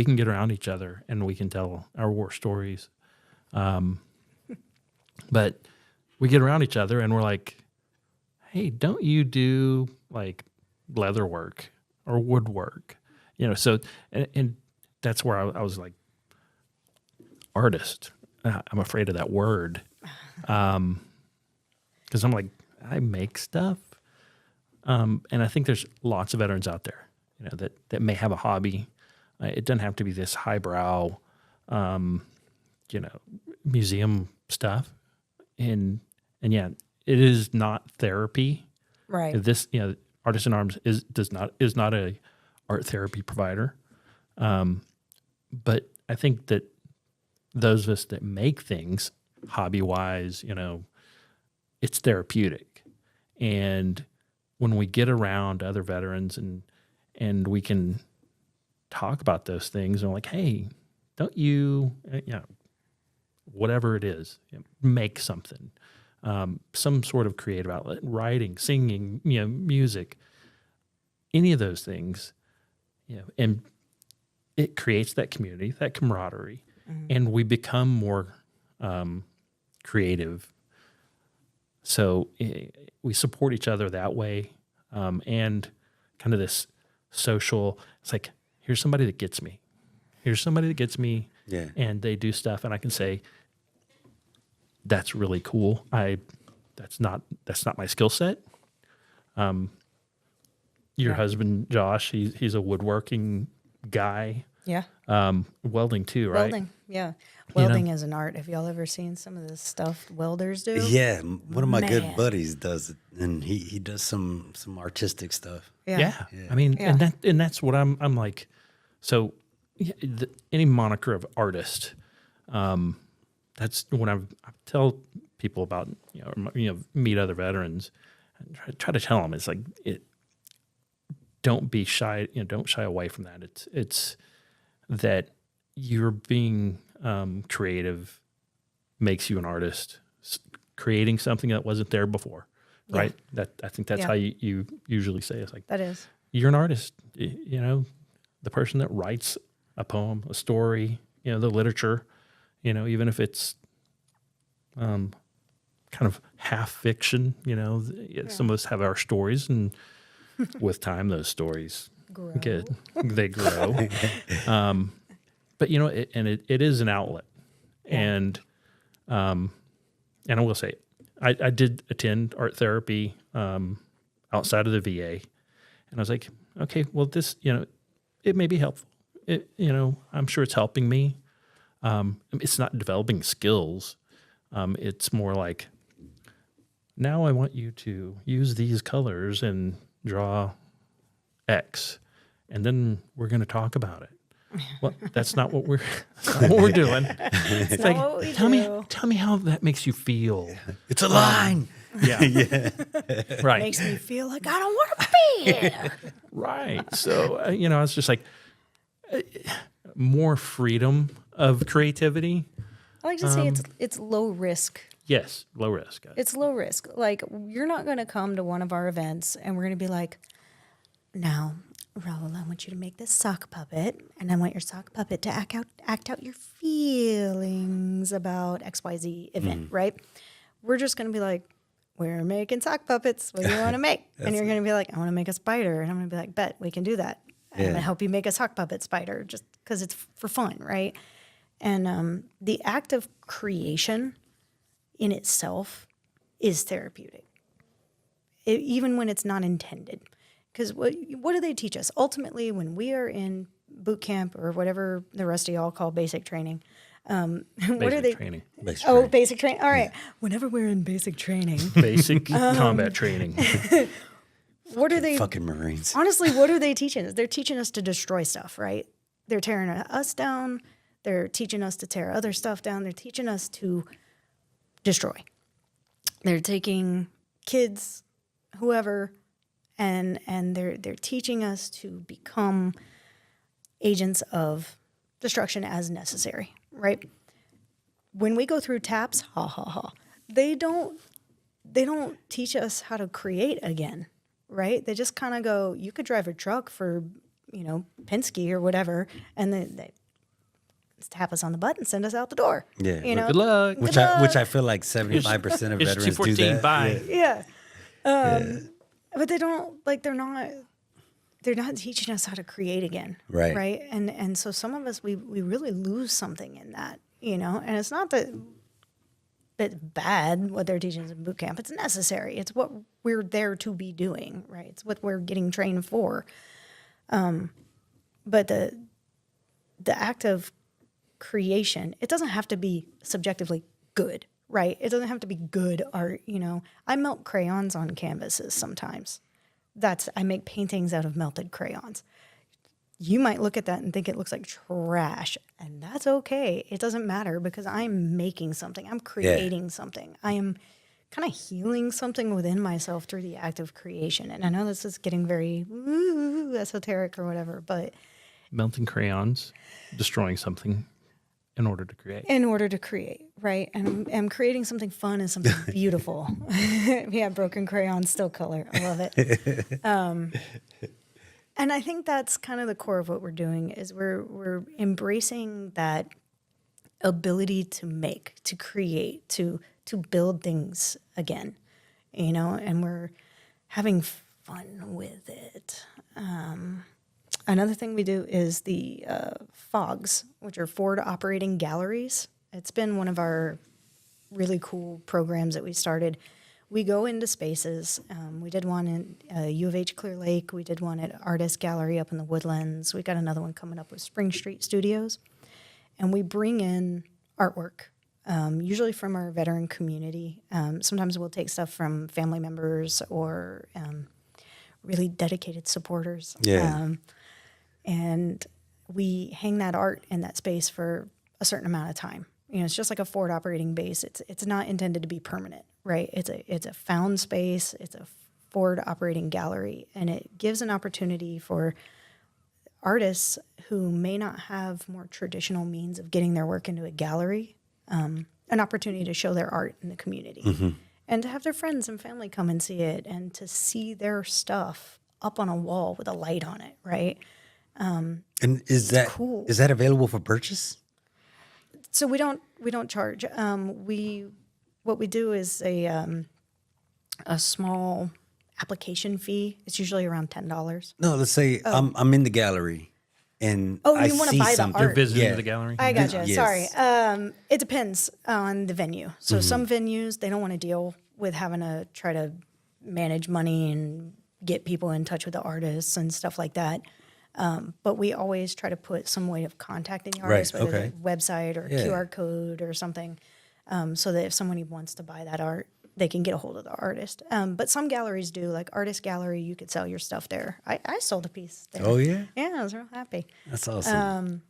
can get around each other and we can tell our war stories. But we get around each other and we're like, hey, don't you do like leather work or woodwork? So, and that's where I was like, artist. I'm afraid of that word. Because I'm like, I make stuff. And I think there's lots of veterans out there, that may have a hobby. It doesn't have to be this highbrow, museum stuff. And yeah, it is not therapy. Right. This, Artists in Arms is not a art therapy provider. But I think that those of us that make things hobby-wise, it's therapeutic. And when we get around other veterans and we can talk about those things, and like, hey, don't you, whatever it is, make something, some sort of creative outlet, writing, singing, music, any of those things, and it creates that community, that camaraderie, and we become more creative. So we support each other that way, and kind of this social. It's like, here's somebody that gets me. Here's somebody that gets me, and they do stuff, and I can say, that's really cool. That's not my skill set, your husband, Josh, he's a woodworking guy. Yeah. Welding too, right? Welding. Yeah. Welding is an art. Have y'all ever seen some of the stuff welders do? Yeah, one of my good Man. buddies does it, and he does some artistic stuff. Yeah. I mean, Yeah. and that's what I'm like. So any moniker of artist, that's when I tell people about, meet other veterans, and try to tell them, it's like, don't be shy, don't shy away from that. It's that you're being creative makes you an artist, creating something that wasn't there before, right? I think that's how you usually say it. It's like, That is. you're an artist, the person that writes a poem, a story, the literature, even if it's kind of half fiction, some of us have our stories, and with time, those stories they grow. But it is an outlet, and I will say, I did attend art therapy outside of the VA, and I was like, okay, well, this, it may be helpful. I'm sure it's helping me. It's not developing skills. It's more like, now I want you to use these colors and draw X, and then we're going to talk about it. Well, that's not what we're doing. It's like, what we tell me how that makes you feel. It's a line. Yeah. Right. Makes me feel like I don't want to be here. Right. So, I was just like, more freedom of creativity. I like to say it's low risk. Yes, low risk. It's low risk. Like, you're not going to come to one of our events and we're going to be like, now, Raul, I want you to make this sock puppet, and I want your sock puppet to act out your feelings about XYZ event, right? We're just going to be like, we're making sock puppets. What do you want to make? And you're going to be like, I want to make a spider. And I'm going to be like, bet, we can do that. I'm going to help you make a sock puppet spider just because it's for fun, right? And the act of creation in itself is therapeutic, even when it's not intended. Because what do they teach us? Ultimately, when we are in boot camp or whatever the rest of y'all call basic training, what are they? Training. Basic training. All right. Whenever we're in basic training, Basic combat training. what are they? Fucking Marines. Honestly, what are they teaching us? They're teaching us to destroy stuff, right? They're tearing us down. They're teaching us to tear other stuff down. They're teaching us to destroy. They're taking kids, whoever, and they're teaching us to become agents of destruction as necessary, right? When we go through TAPS, they don't teach us how to create again, right? They just kind of go, you could drive a truck for, Penske or whatever, and they tap us on the butt and send us out the door. Yeah. Good luck. Which I feel like 75% of It's veterans do 214, that. bye. Yeah. But they don't, they're not teaching us how to create again. Right. Right. And so some of us, we really lose something in that, and it's not that it's bad what they're teaching us in boot camp. It's necessary. It's what we're there to be doing, right? It's what we're getting trained for. But the act of creation, it doesn't have to be subjectively good, right? It doesn't have to be good art, I melt crayons on canvases sometimes. I make paintings out of melted crayons. You might look at that and think it looks like trash, and that's okay. It doesn't matter because I'm making something. I'm creating something. I am kind of healing something within myself through the act of creation. And I know this is getting very esoteric or whatever, but Melting crayons, destroying something in order to create. in order to create, right? And I'm creating something fun and something beautiful. Yeah, broken crayon, still color. I love it. And I think that's kind of the core of what we're doing is we're embracing that ability to make, to create, to build things again, and we're having fun with it. Another thing we do is the FOGs, which are forward operating galleries. It's been one of our really cool programs that we started. we go into spaces. We did one in U of H Clear Lake. We did one at Artist Gallery up in the Woodlands. We got another one coming up with Spring Street Studios. And we bring in artwork, usually from our veteran community. Sometimes we'll take stuff from family members or really dedicated supporters. Yeah. And we hang that art in that space for a certain amount of time. You know, it's just like a forward operating base. It's not intended to be permanent, right? It's a found space. It's a forward operating gallery, and it gives an opportunity for artists who may not have more traditional means of getting their work into a gallery, an opportunity to show their art in the community, and to have their friends and family come and see it, and to see their stuff up on a wall with a light on it, right? And is that cool. Is that available for purchase? So we don't charge. What we do is a small application fee. It's usually around $10. No, let's say I'm in the gallery and Oh, I you wanna see buy the something. art. You're visiting Yeah. the gallery? I gotcha. Yes. Sorry. It depends on the venue. So some venues, they don't want to deal with having to try to manage money and get people in touch with the artists and stuff like that. But we always try to put some way of contacting the artist, Right, whether okay. it's a website or Yeah. QR code or something, so that if somebody wants to buy that art, they can get a hold of the artist. But some galleries do, like Artist Gallery, you could sell your stuff there. I sold a piece there. Oh yeah, Yeah, I was real happy. that's awesome.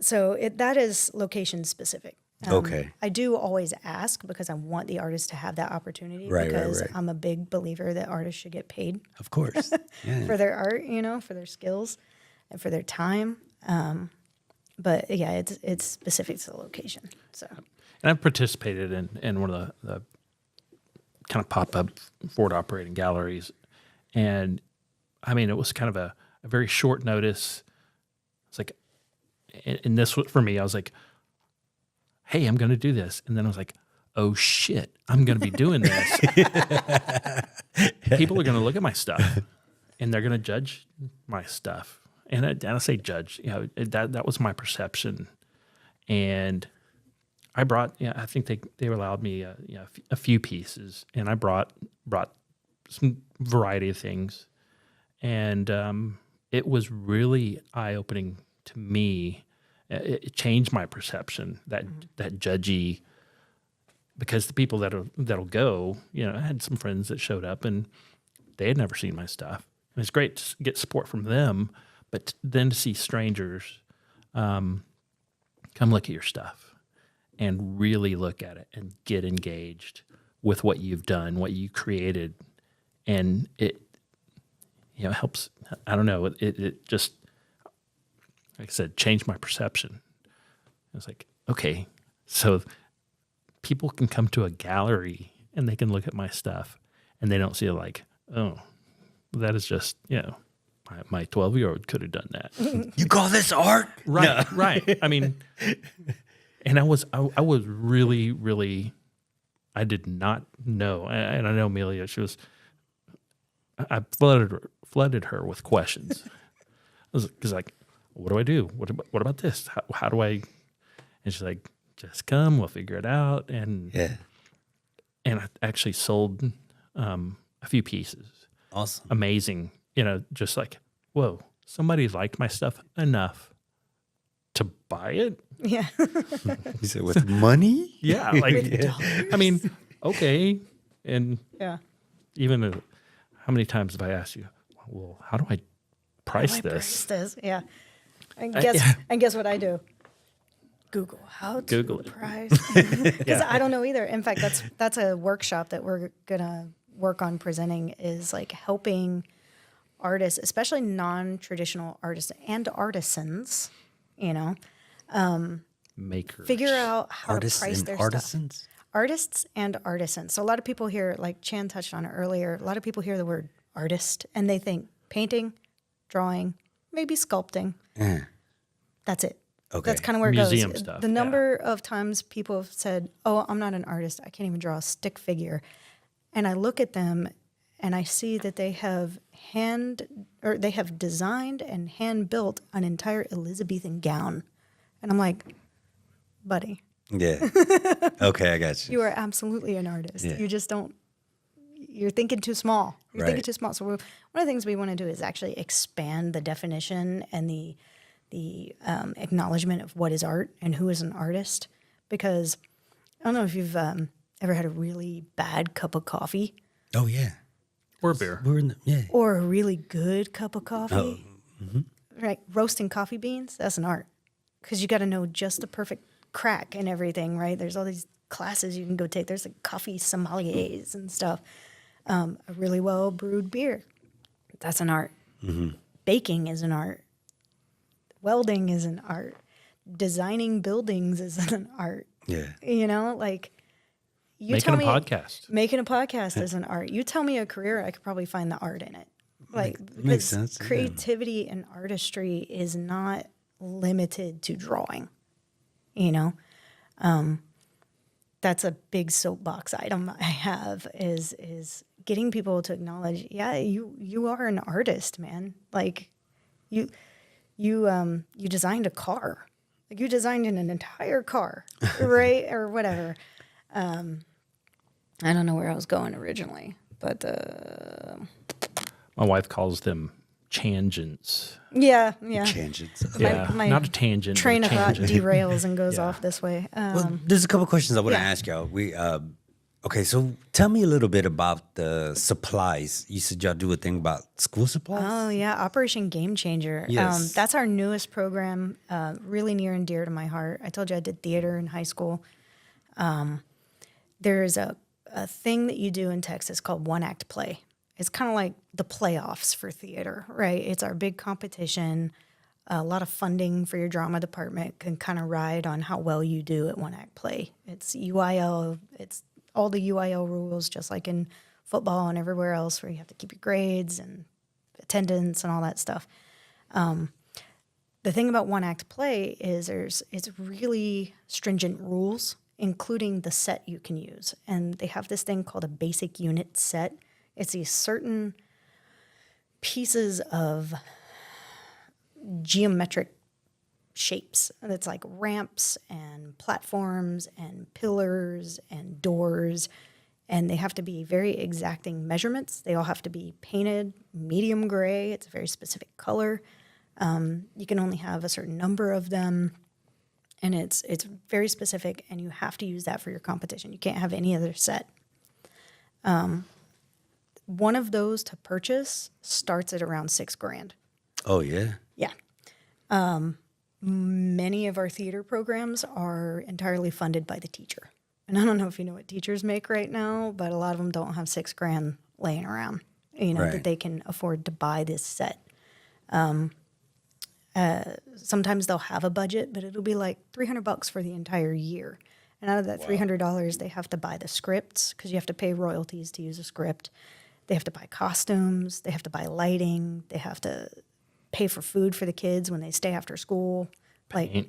So that is location specific. Okay. I do always ask because I want the artist to have that opportunity, Right, because right. I'm a big believer that artists should get paid Of course. Yeah. for their art, you know, for their skills and for their time. But yeah, it's specific to the location. So And I've participated in one of the kind of pop-up forward operating galleries. And I mean, it was kind of a very short notice. It's like, and this was for me, I was like, hey, I'm going to do this. And then I was like, oh shit, I'm going to be doing this. People are going to look at my stuff and they're going to judge my stuff. And I say judge, you know, that was my perception. And I brought, I think they allowed me, a few pieces, and I brought some variety of things, and it was really eye-opening to me. It changed my perception, that judgy, because the people that'll go, you know, I had some friends that showed up and they had never seen my stuff, and it's great to get support from them, but then to see strangers come look at your stuff and really look at it and get engaged with what you've done, what you created. And it, helps. I don't know. It just, like I said, changed my perception. It's like, okay, so people can come to a gallery and they can look at my stuff and they don't see it like, oh, that is just, my 12-year-old could have done that. You call this art? Right, right. I mean, and I was really, really, I did not know. And I know Amelia, I flooded her with questions. I was like, what do I do? What about this? How do I? And she's like, just come, we'll figure it out. And I actually sold a few pieces. Awesome. Amazing. Just like, whoa, somebody liked my stuff enough to buy it. yeah, You said with money? Yeah, like, I mean, okay. And yeah. even how many times have I asked you, well, how do I price this? Yeah. And yeah. guess what I do? Google how to Google it. price. Because I don't know either. In fact, that's a workshop that we're gonna work on presenting, is like helping artists, especially non-traditional artists and artisans, Makers. figure out how Artists to price and their artisans? stuff. Artists and artisans. So a lot of people hear, like Chan touched on it earlier, a lot of people hear the word artist and they think painting, drawing, maybe sculpting. That's it. Okay. That's kind of where it Museum goes. stuff, The number of times people have said, oh, I'm not an artist. I can't even draw a stick figure. And I look at them and I see that they have designed and hand built an entire Elizabethan gown. And I'm like, buddy, Yeah. Okay, I got you. you are absolutely an artist. Yeah. You just don't you're thinking too small. You're Right. thinking too small. So one of the things we want to do is actually expand the definition and the acknowledgement of what is art and who is an artist. Because I don't know if you've ever had a really bad cup of coffee Oh yeah. Or beer. We're in the, yeah. or a really good cup of coffee. Oh, Right, roasting coffee beans, that's an art. Because you got to know just the perfect crack and everything, right? There's all these classes you can go take. There's like coffee sommeliers and stuff. A really well brewed beer, that's an art. Baking is an art. Welding is an art. Designing buildings is an art. Yeah. You know, like you Making tell a me podcast. making a podcast is an art. You tell me a career, I could probably find the art in it. Like Makes because sense, yeah. creativity and artistry is not limited to drawing. You know, that's a big soapbox item I have is getting people to acknowledge, yeah, you are an artist, man. Like you designed a car. Like you designed an entire car, right? Or whatever. I don't know where I was going originally, but My wife calls them tangents. yeah. Tangents. Yeah, my not a tangent. Train but of a thought tangent. derails and goes Yeah. off this way. Well, there's a couple questions I want to yeah. ask y'all. Okay, so tell me a little bit about the supplies. You said y'all do a thing about school supplies? Oh yeah, Operation Game Changer. Yes. That's our newest program, really near and dear to my heart. I told you I did theater in high school. There's a thing that you do in Texas called one act play. It's kind of like the playoffs for theater, right? It's our big competition. A lot of funding for your drama department can kind of ride on how well you do at one act play. It's UIL. It's all the UIL rules, just like in football and everywhere else, where you have to keep your grades and attendance and all that stuff. The thing about one act play is it's really stringent rules, including the set you can use. And they have this thing called a basic unit set. It's these certain pieces of geometric shapes. And it's like ramps and platforms and pillars and doors. And they have to be very exacting measurements. They all have to be painted medium gray. It's a very specific color. You can only have a certain number of them. And it's very specific, and you have to use that for your competition. You can't have any other set. One of those to purchase starts at around $6,000. Oh, yeah. Yeah. Many of our theater programs are entirely funded by the teacher. And I don't know if you know what teachers make right now, but a lot of them don't have $6,000 laying around, Right. that they can afford to buy this set. Sometimes they'll have a budget, but it'll be like $300 for the entire year. And out of that $300, they have to buy the scripts because you have to pay royalties to use a script. They have to buy costumes. They have to buy lighting. They have to pay for food for the kids when they stay after school. Paint,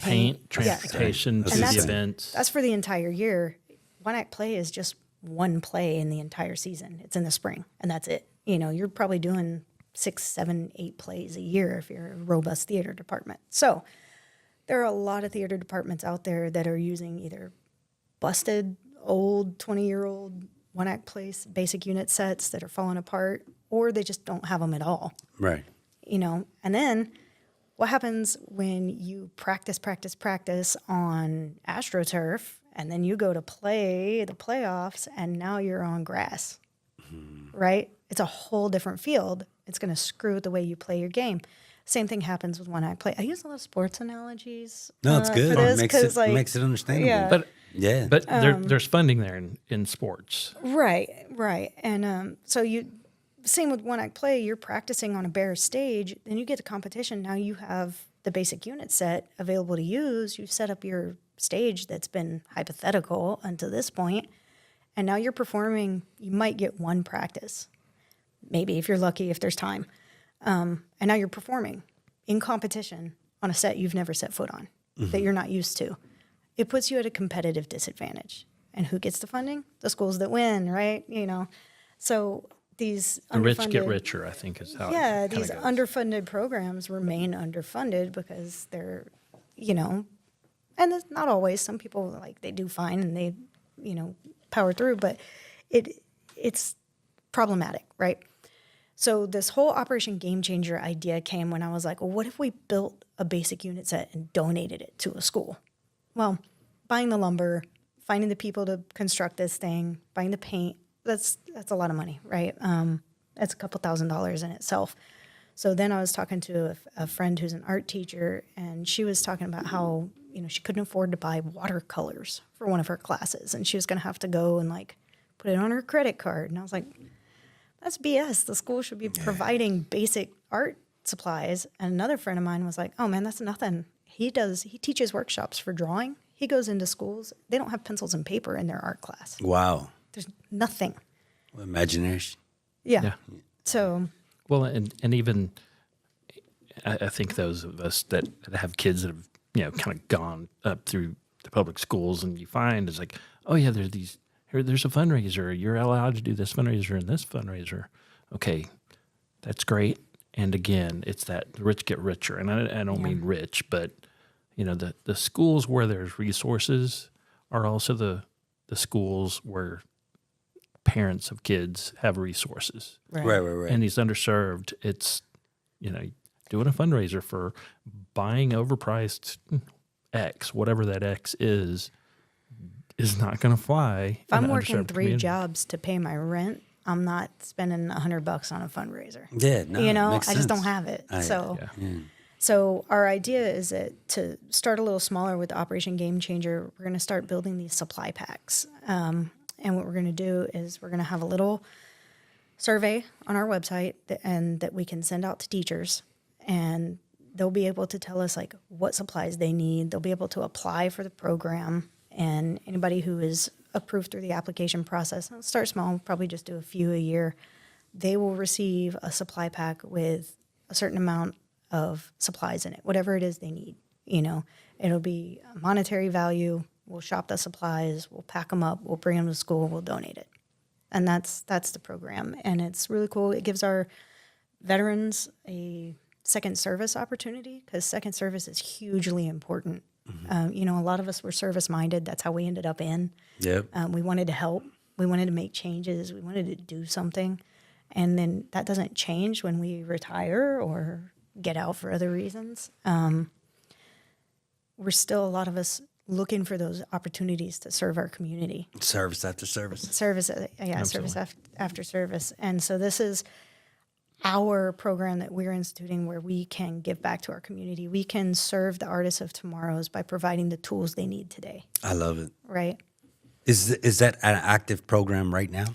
Yeah. transportation to And the that's- events. That's for the entire year. One act play is just one play in the entire season. It's in the spring, and that's it. You're probably doing 6, 7, 8 plays a year if you're a robust theater department. So there are a lot of theater departments out there that are using either busted, old, 20-year-old one-act plays, basic unit sets that are falling apart, or they just don't have them at all. Right. And then what happens when you practice on AstroTurf, and then you go to play the playoffs, and now you're on grass, right? It's a whole different field. It's going to screw with the way you play your game. Same thing happens with one act play. I use a lot of sports analogies. No, it's good. For this, Makes it understandable. Yeah. But yeah. but there's funding there in sports. Right. And so same with one act play, you're practicing on a bare stage, then you get to competition. Now you have the basic unit set available to use. You've set up your stage that's been hypothetical until this point, and now you're performing. You might get one practice, maybe if you're lucky, if there's time. And now you're performing in competition on a set you've never set foot on, that you're not used to. It puts you at a competitive disadvantage. And who gets the funding? The schools that win, right? So these The rich get underfunded- richer, I think is how Yeah, it kinda these goes. underfunded programs remain underfunded because they're, and it's not always. Some people they do fine and they, power through. But it's problematic, right? So this whole Operation Game Changer idea came when I was like, well, what if we built a basic unit set and donated it to a school? Well, buying the lumber, finding the people to construct this thing, buying the paint, that's a lot of money, right? That's a couple $1,000s in itself. So then I was talking to a friend who's an art teacher, and she was talking about how, she couldn't afford to buy watercolors for one of her classes, and she was going to have to go and like put it on her credit card. And I was like, that's BS. The school should be providing basic art supplies. And another friend of mine was like, oh man, that's nothing. He teaches workshops for drawing. He goes into schools. They don't have pencils and paper in their art class. Wow. There's nothing. Imagination. Yeah. So. Well, and even I think those of us that have kids that have, kind of gone up through the public schools, and you find it's like, oh yeah, there's a fundraiser. You're allowed to do this fundraiser and this fundraiser. Okay, that's great. And again, it's that the rich get richer. And I don't mean rich, but the schools where there's resources are also the schools where parents of kids have resources. Right. And these underserved, it's, doing a fundraiser for buying overpriced X, whatever that X is not going to fly. If I'm working 3 jobs to pay my rent, I'm not spending $100 on a fundraiser. Yeah, no, makes I just sense. don't have it. So our idea is to start a little smaller with Operation Game Changer. We're going to start building these supply packs. And what we're going to do is we're going to have a little survey on our website that we can send out to teachers, and they'll be able to tell us like what supplies they need. They'll be able to apply for the program. And anybody who is approved through the application process, start small, probably just do a few a year, they will receive a supply pack with a certain amount of supplies in it, whatever it is they need. It'll be a monetary value. We'll shop the supplies, we'll pack them up, we'll bring them to school, we'll donate it. And that's the program. And it's really cool. It gives our veterans a second service opportunity, because second service is hugely important. A lot of us were service-minded. That's how we ended up in. Yep. We wanted to help. We wanted to make changes. We wanted to do something. And then that doesn't change when we retire or get out for other reasons. We're still, a lot of us, looking for those opportunities to serve our community. Service after service. Service after service. And so this is our program that we're instituting where we can give back to our community. We can serve the artists of tomorrows by providing the tools they need today. I love it. Right. Is that an active program right now?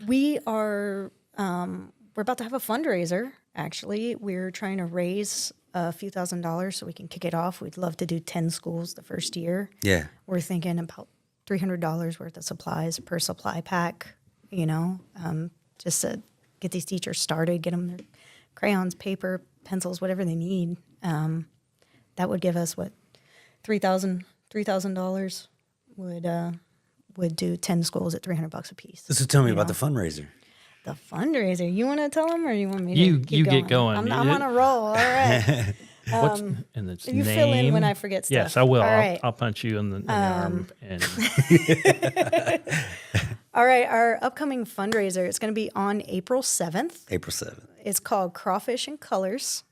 We are, we're about to have a fundraiser, actually. We're trying to raise a few $1,000s so we can kick it off. We'd love to do 10 schools the first year. Yeah. We're thinking about $300 worth of supplies per supply pack, just to get these teachers started, get them their crayons, paper, pencils, whatever they need. That would give us $3,000 would do 10 schools at $300 a piece. So tell me about the fundraiser. The fundraiser. You want to tell them, or you want me to You keep going? get going. I'm on a roll. All right. And its You name? fill in when I forget stuff. Yes, I will. All right. I'll punch you in the arm. And All right. Our upcoming fundraiser, it's going to be on April 7th. April 7th. It's called Crawfish and Colors,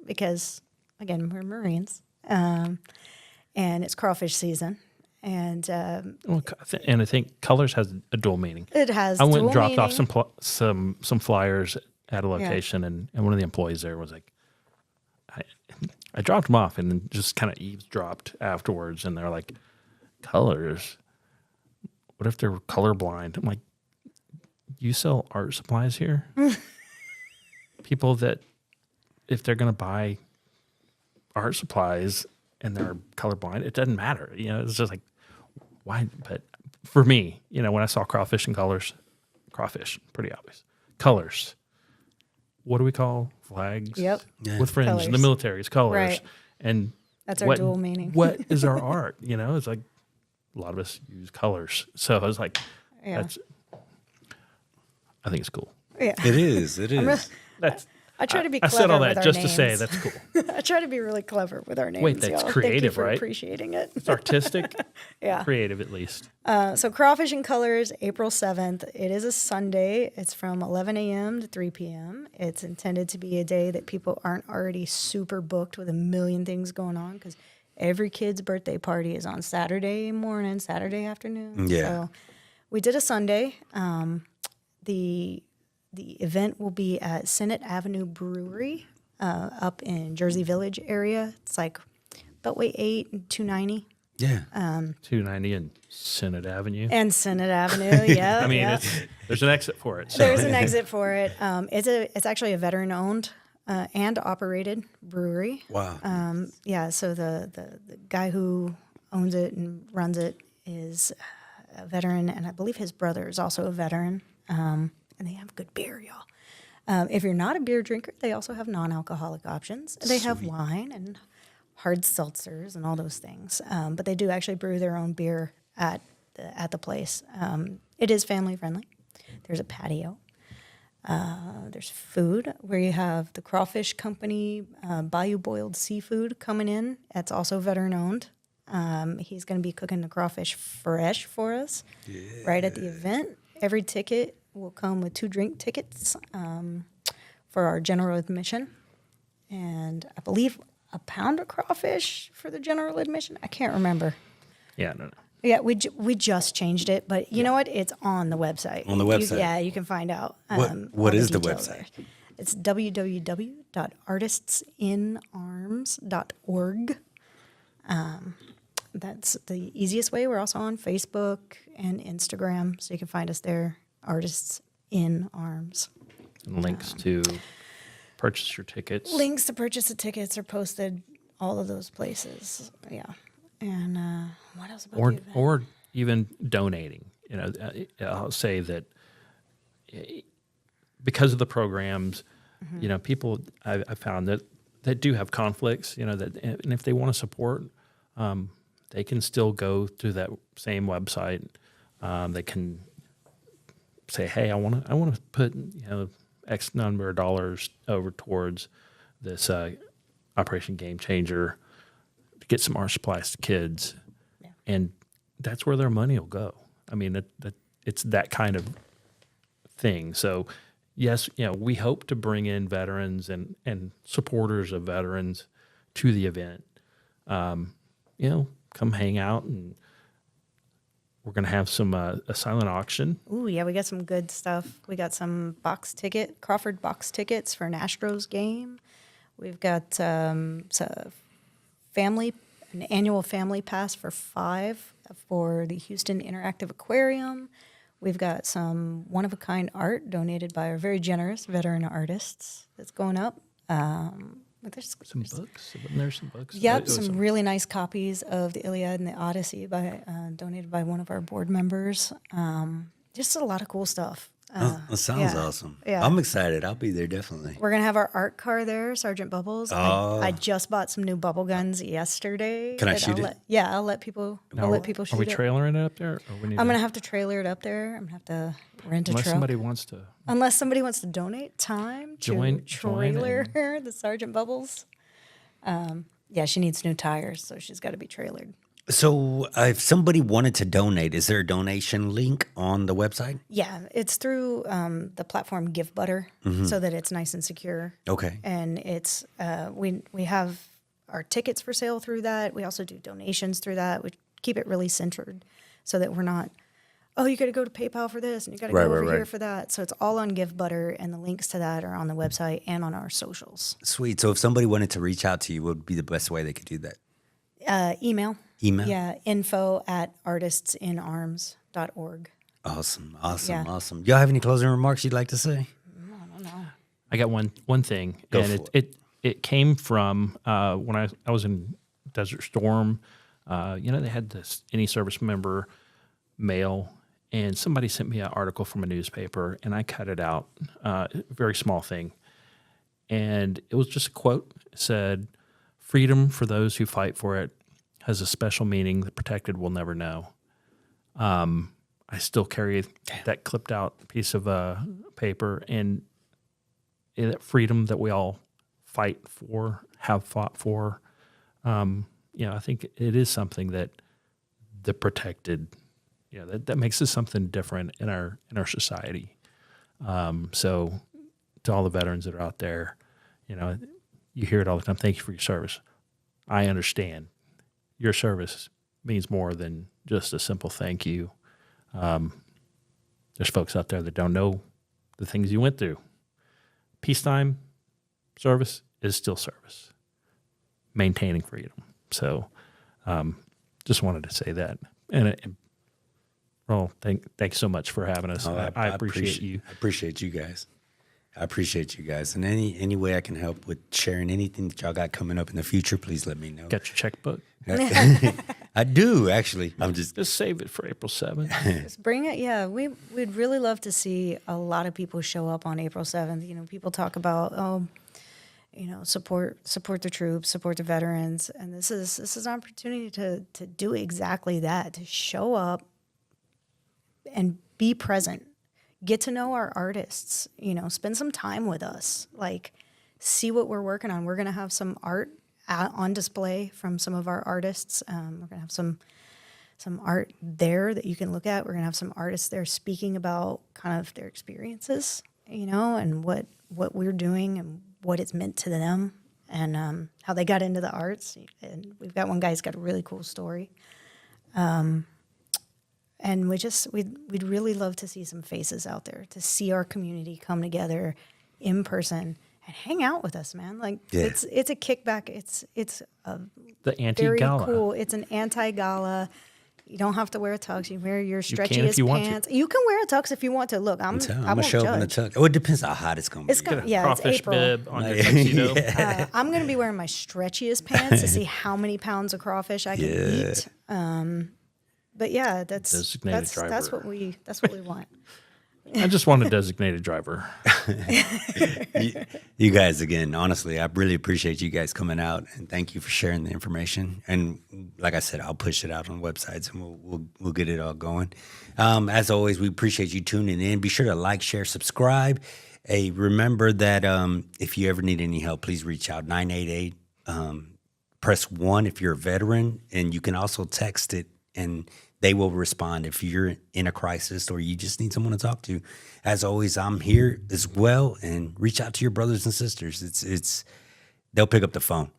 because, again, we're Marines, and it's crawfish season. And and I think colors has a dual meaning. it has I went and dual dropped meaning. off some flyers at a location, and one of the employees there was like, I dropped them off and then just kind of eavesdropped afterwards, and they're like, colors? What if they're colorblind? I'm like, you sell art supplies here? People that, if they're going to buy art supplies and they're colorblind, it doesn't matter. It's just like, why? But for me, when I saw Crawfish and Colors, crawfish, pretty obvious. Colors. What do we call flags? Yep. Yeah. With friends, Colors. the military is colors. Right. And That's our dual meaning. What is our art? It's like a lot of us use colors. So I was like, Yeah. I think it's cool. Yeah. It is. It is. That's I try to be I clever said all with that our just names. to say that's cool. I try to be really clever with our names. Wait, that's y'all. creative, Thank you for right? appreciating it. It's artistic, Yeah. creative at least. So Crawfish and Colors, April 7th. It is a Sunday. It's from 11 a.m. to 3 p.m. It's intended to be a day that people aren't already super booked with a million things going on, because every kid's birthday party is on Saturday morning, Saturday afternoon. Yeah. So we did a Sunday. The event will be at Senate Avenue Brewery up in Jersey Village area. It's like Beltway 8 and 290. Yeah. 290 and Senate Avenue. And Senate Avenue, yeah. I mean, yeah. there's an exit for it. So. There's an exit for it. It's actually a veteran-owned and operated brewery. Wow. Yeah, so the guy who owns it and runs it is a veteran, and I believe his brother is also a veteran. And they have good beer, y'all. If you're not a beer drinker, they also have non-alcoholic options. They have wine and hard seltzers and all those things. But they do actually brew their own beer at the place. It is family friendly. There's a patio. There's food where you have the Crawfish Company, Bayou Boiled Seafood coming in. That's also veteran owned. He's going to be cooking the crawfish fresh for us right at the event. Every ticket will come with 2 drink tickets for our general admission. And I believe a pound of crawfish for the general admission. I can't remember. Yeah, no. Yeah, we just changed it, but you know what? It's on the website. On the website. Yeah, you can find out. What all is the details website? there. It's www.artistsinarms.org. That's the easiest way. We're also on Facebook and Instagram, so you can find us there. Artists in Arms. And links to purchase your tickets. Links to purchase the tickets are posted all of those places. Yeah. And what else about the event? Or even donating. I'll say that because of the programs, people I found that do have conflicts. And if they want to support, they can still go to that same website. They can say, "Hey, I want to put X number of dollars over towards this Operation Game Changer to get some art supplies to kids," and that's where their money will go. I mean, that it's that kind of thing. So, yes, we hope to bring in veterans and supporters of veterans to the event. Come hang out, and we're going to have some a silent auction. Ooh, yeah, we got some good stuff. We got some Crawford box tickets for an Astros game. We've got an annual family pass for 5 for the Houston Interactive Aquarium. We've got some one-of-a-kind art donated by our very generous veteran artists that's going up. There's Some books. Wasn't there some books? Yep, some really nice copies of the Iliad and the Odyssey donated by one of our board members. Just a lot of cool stuff. That sounds awesome. Yeah. I'm excited. I'll be there definitely. We're going to have our art car there, Sergeant Bubbles. Oh. I just bought some new bubble guns yesterday. Can I that shoot it? I'll let people shoot Are we it. trailering it up there? Or we need I'm going to have to trailer it up there. I'm going to have to rent a truck. Unless somebody wants to to donate time Join to trailer the Sergeant Bubbles. She needs new tires, so she's got to be trailered. So if somebody wanted to donate, is there a donation link on the website? Yeah, it's through the platform GiveButter, so that it's nice and secure. Okay. And it's we have our tickets for sale through that. We also do donations through that. We keep it really centered so that we're not, you got to go to PayPal for this and you got to go over here for that. So it's all on GiveButter, and the links to that are on the website and on our socials. Sweet. So if somebody wanted to reach out to you, what would be the best way they could do that? Email. Email? Yeah, info@artistsinarms.org. Awesome. Yeah. Y'all have any closing remarks you'd like to say? I got one thing, Go and for it came from when I was in Desert Storm. They had this any service member mail, and somebody sent me an article from a newspaper, and I cut it out, very small thing, and it was just a quote. It said, "Freedom for those who fight for it has a special meaning the protected will never know." I still carry that clipped out piece of paper, and that freedom that we all fight for, have fought for. I think it is something that the protected, that makes us something different in our society. So to all the veterans that are out there, you hear it all the time. Thank you for your service. I understand your service means more than just a simple thank you. There's folks out there that don't know the things you went through. Peacetime service is still service. Maintaining freedom. So, just wanted to say that. And thank you so much for having us. I appreciate you. I appreciate you guys. And any way I can help with sharing anything that y'all got coming up in the future, please let me know. Got your checkbook? I do, actually. I'm just save it for April 7th. Just bring it. Yeah, we'd really love to see a lot of people show up on April 7th. People talk about, support the troops, support the veterans, and this is an opportunity to do exactly that, to show up and be present. Get to know our artists, spend some time with us, see what we're working on. We're going to have some art on display from some of our artists. We're going to have some art there that you can look at. We're going to have some artists there speaking about kind of their experiences, and what we're doing and what it's meant to them, and how they got into the arts. And we've got one guy who's got a really cool story. And we'd really love to see some faces out there, to see our community come together in person and hang out with us, man. It's a kickback. It's the anti-gala. Very cool. It's an anti-gala. You don't have to wear a tux. You wear your stretchiest pants. You can wear a tux if you want to. Look, I'm gonna show up in a tux. Oh, it depends how hot it's gonna be. It's Crawfish April. bib on your tuxedo. I'm gonna be wearing my stretchiest pants to see how many pounds of crawfish I can eat. But yeah, that's what we want. I just want a designated driver. You guys, again, honestly, I really appreciate you guys coming out, and thank you for sharing the information. And like I said, I'll push it out on websites, and we'll get it all going. As always, we appreciate you tuning in. Be sure to like, share, subscribe. Hey, remember that if you ever need any help, please reach out, 988. Press 1 if you're a veteran, and you can also text it, and they will respond if you're in a crisis or you just need someone to talk to. As always, I'm here as well, and reach out to your brothers and sisters. They'll pick up the phone.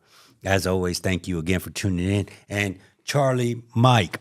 As always, thank you again for tuning in. And Charlie, Mike,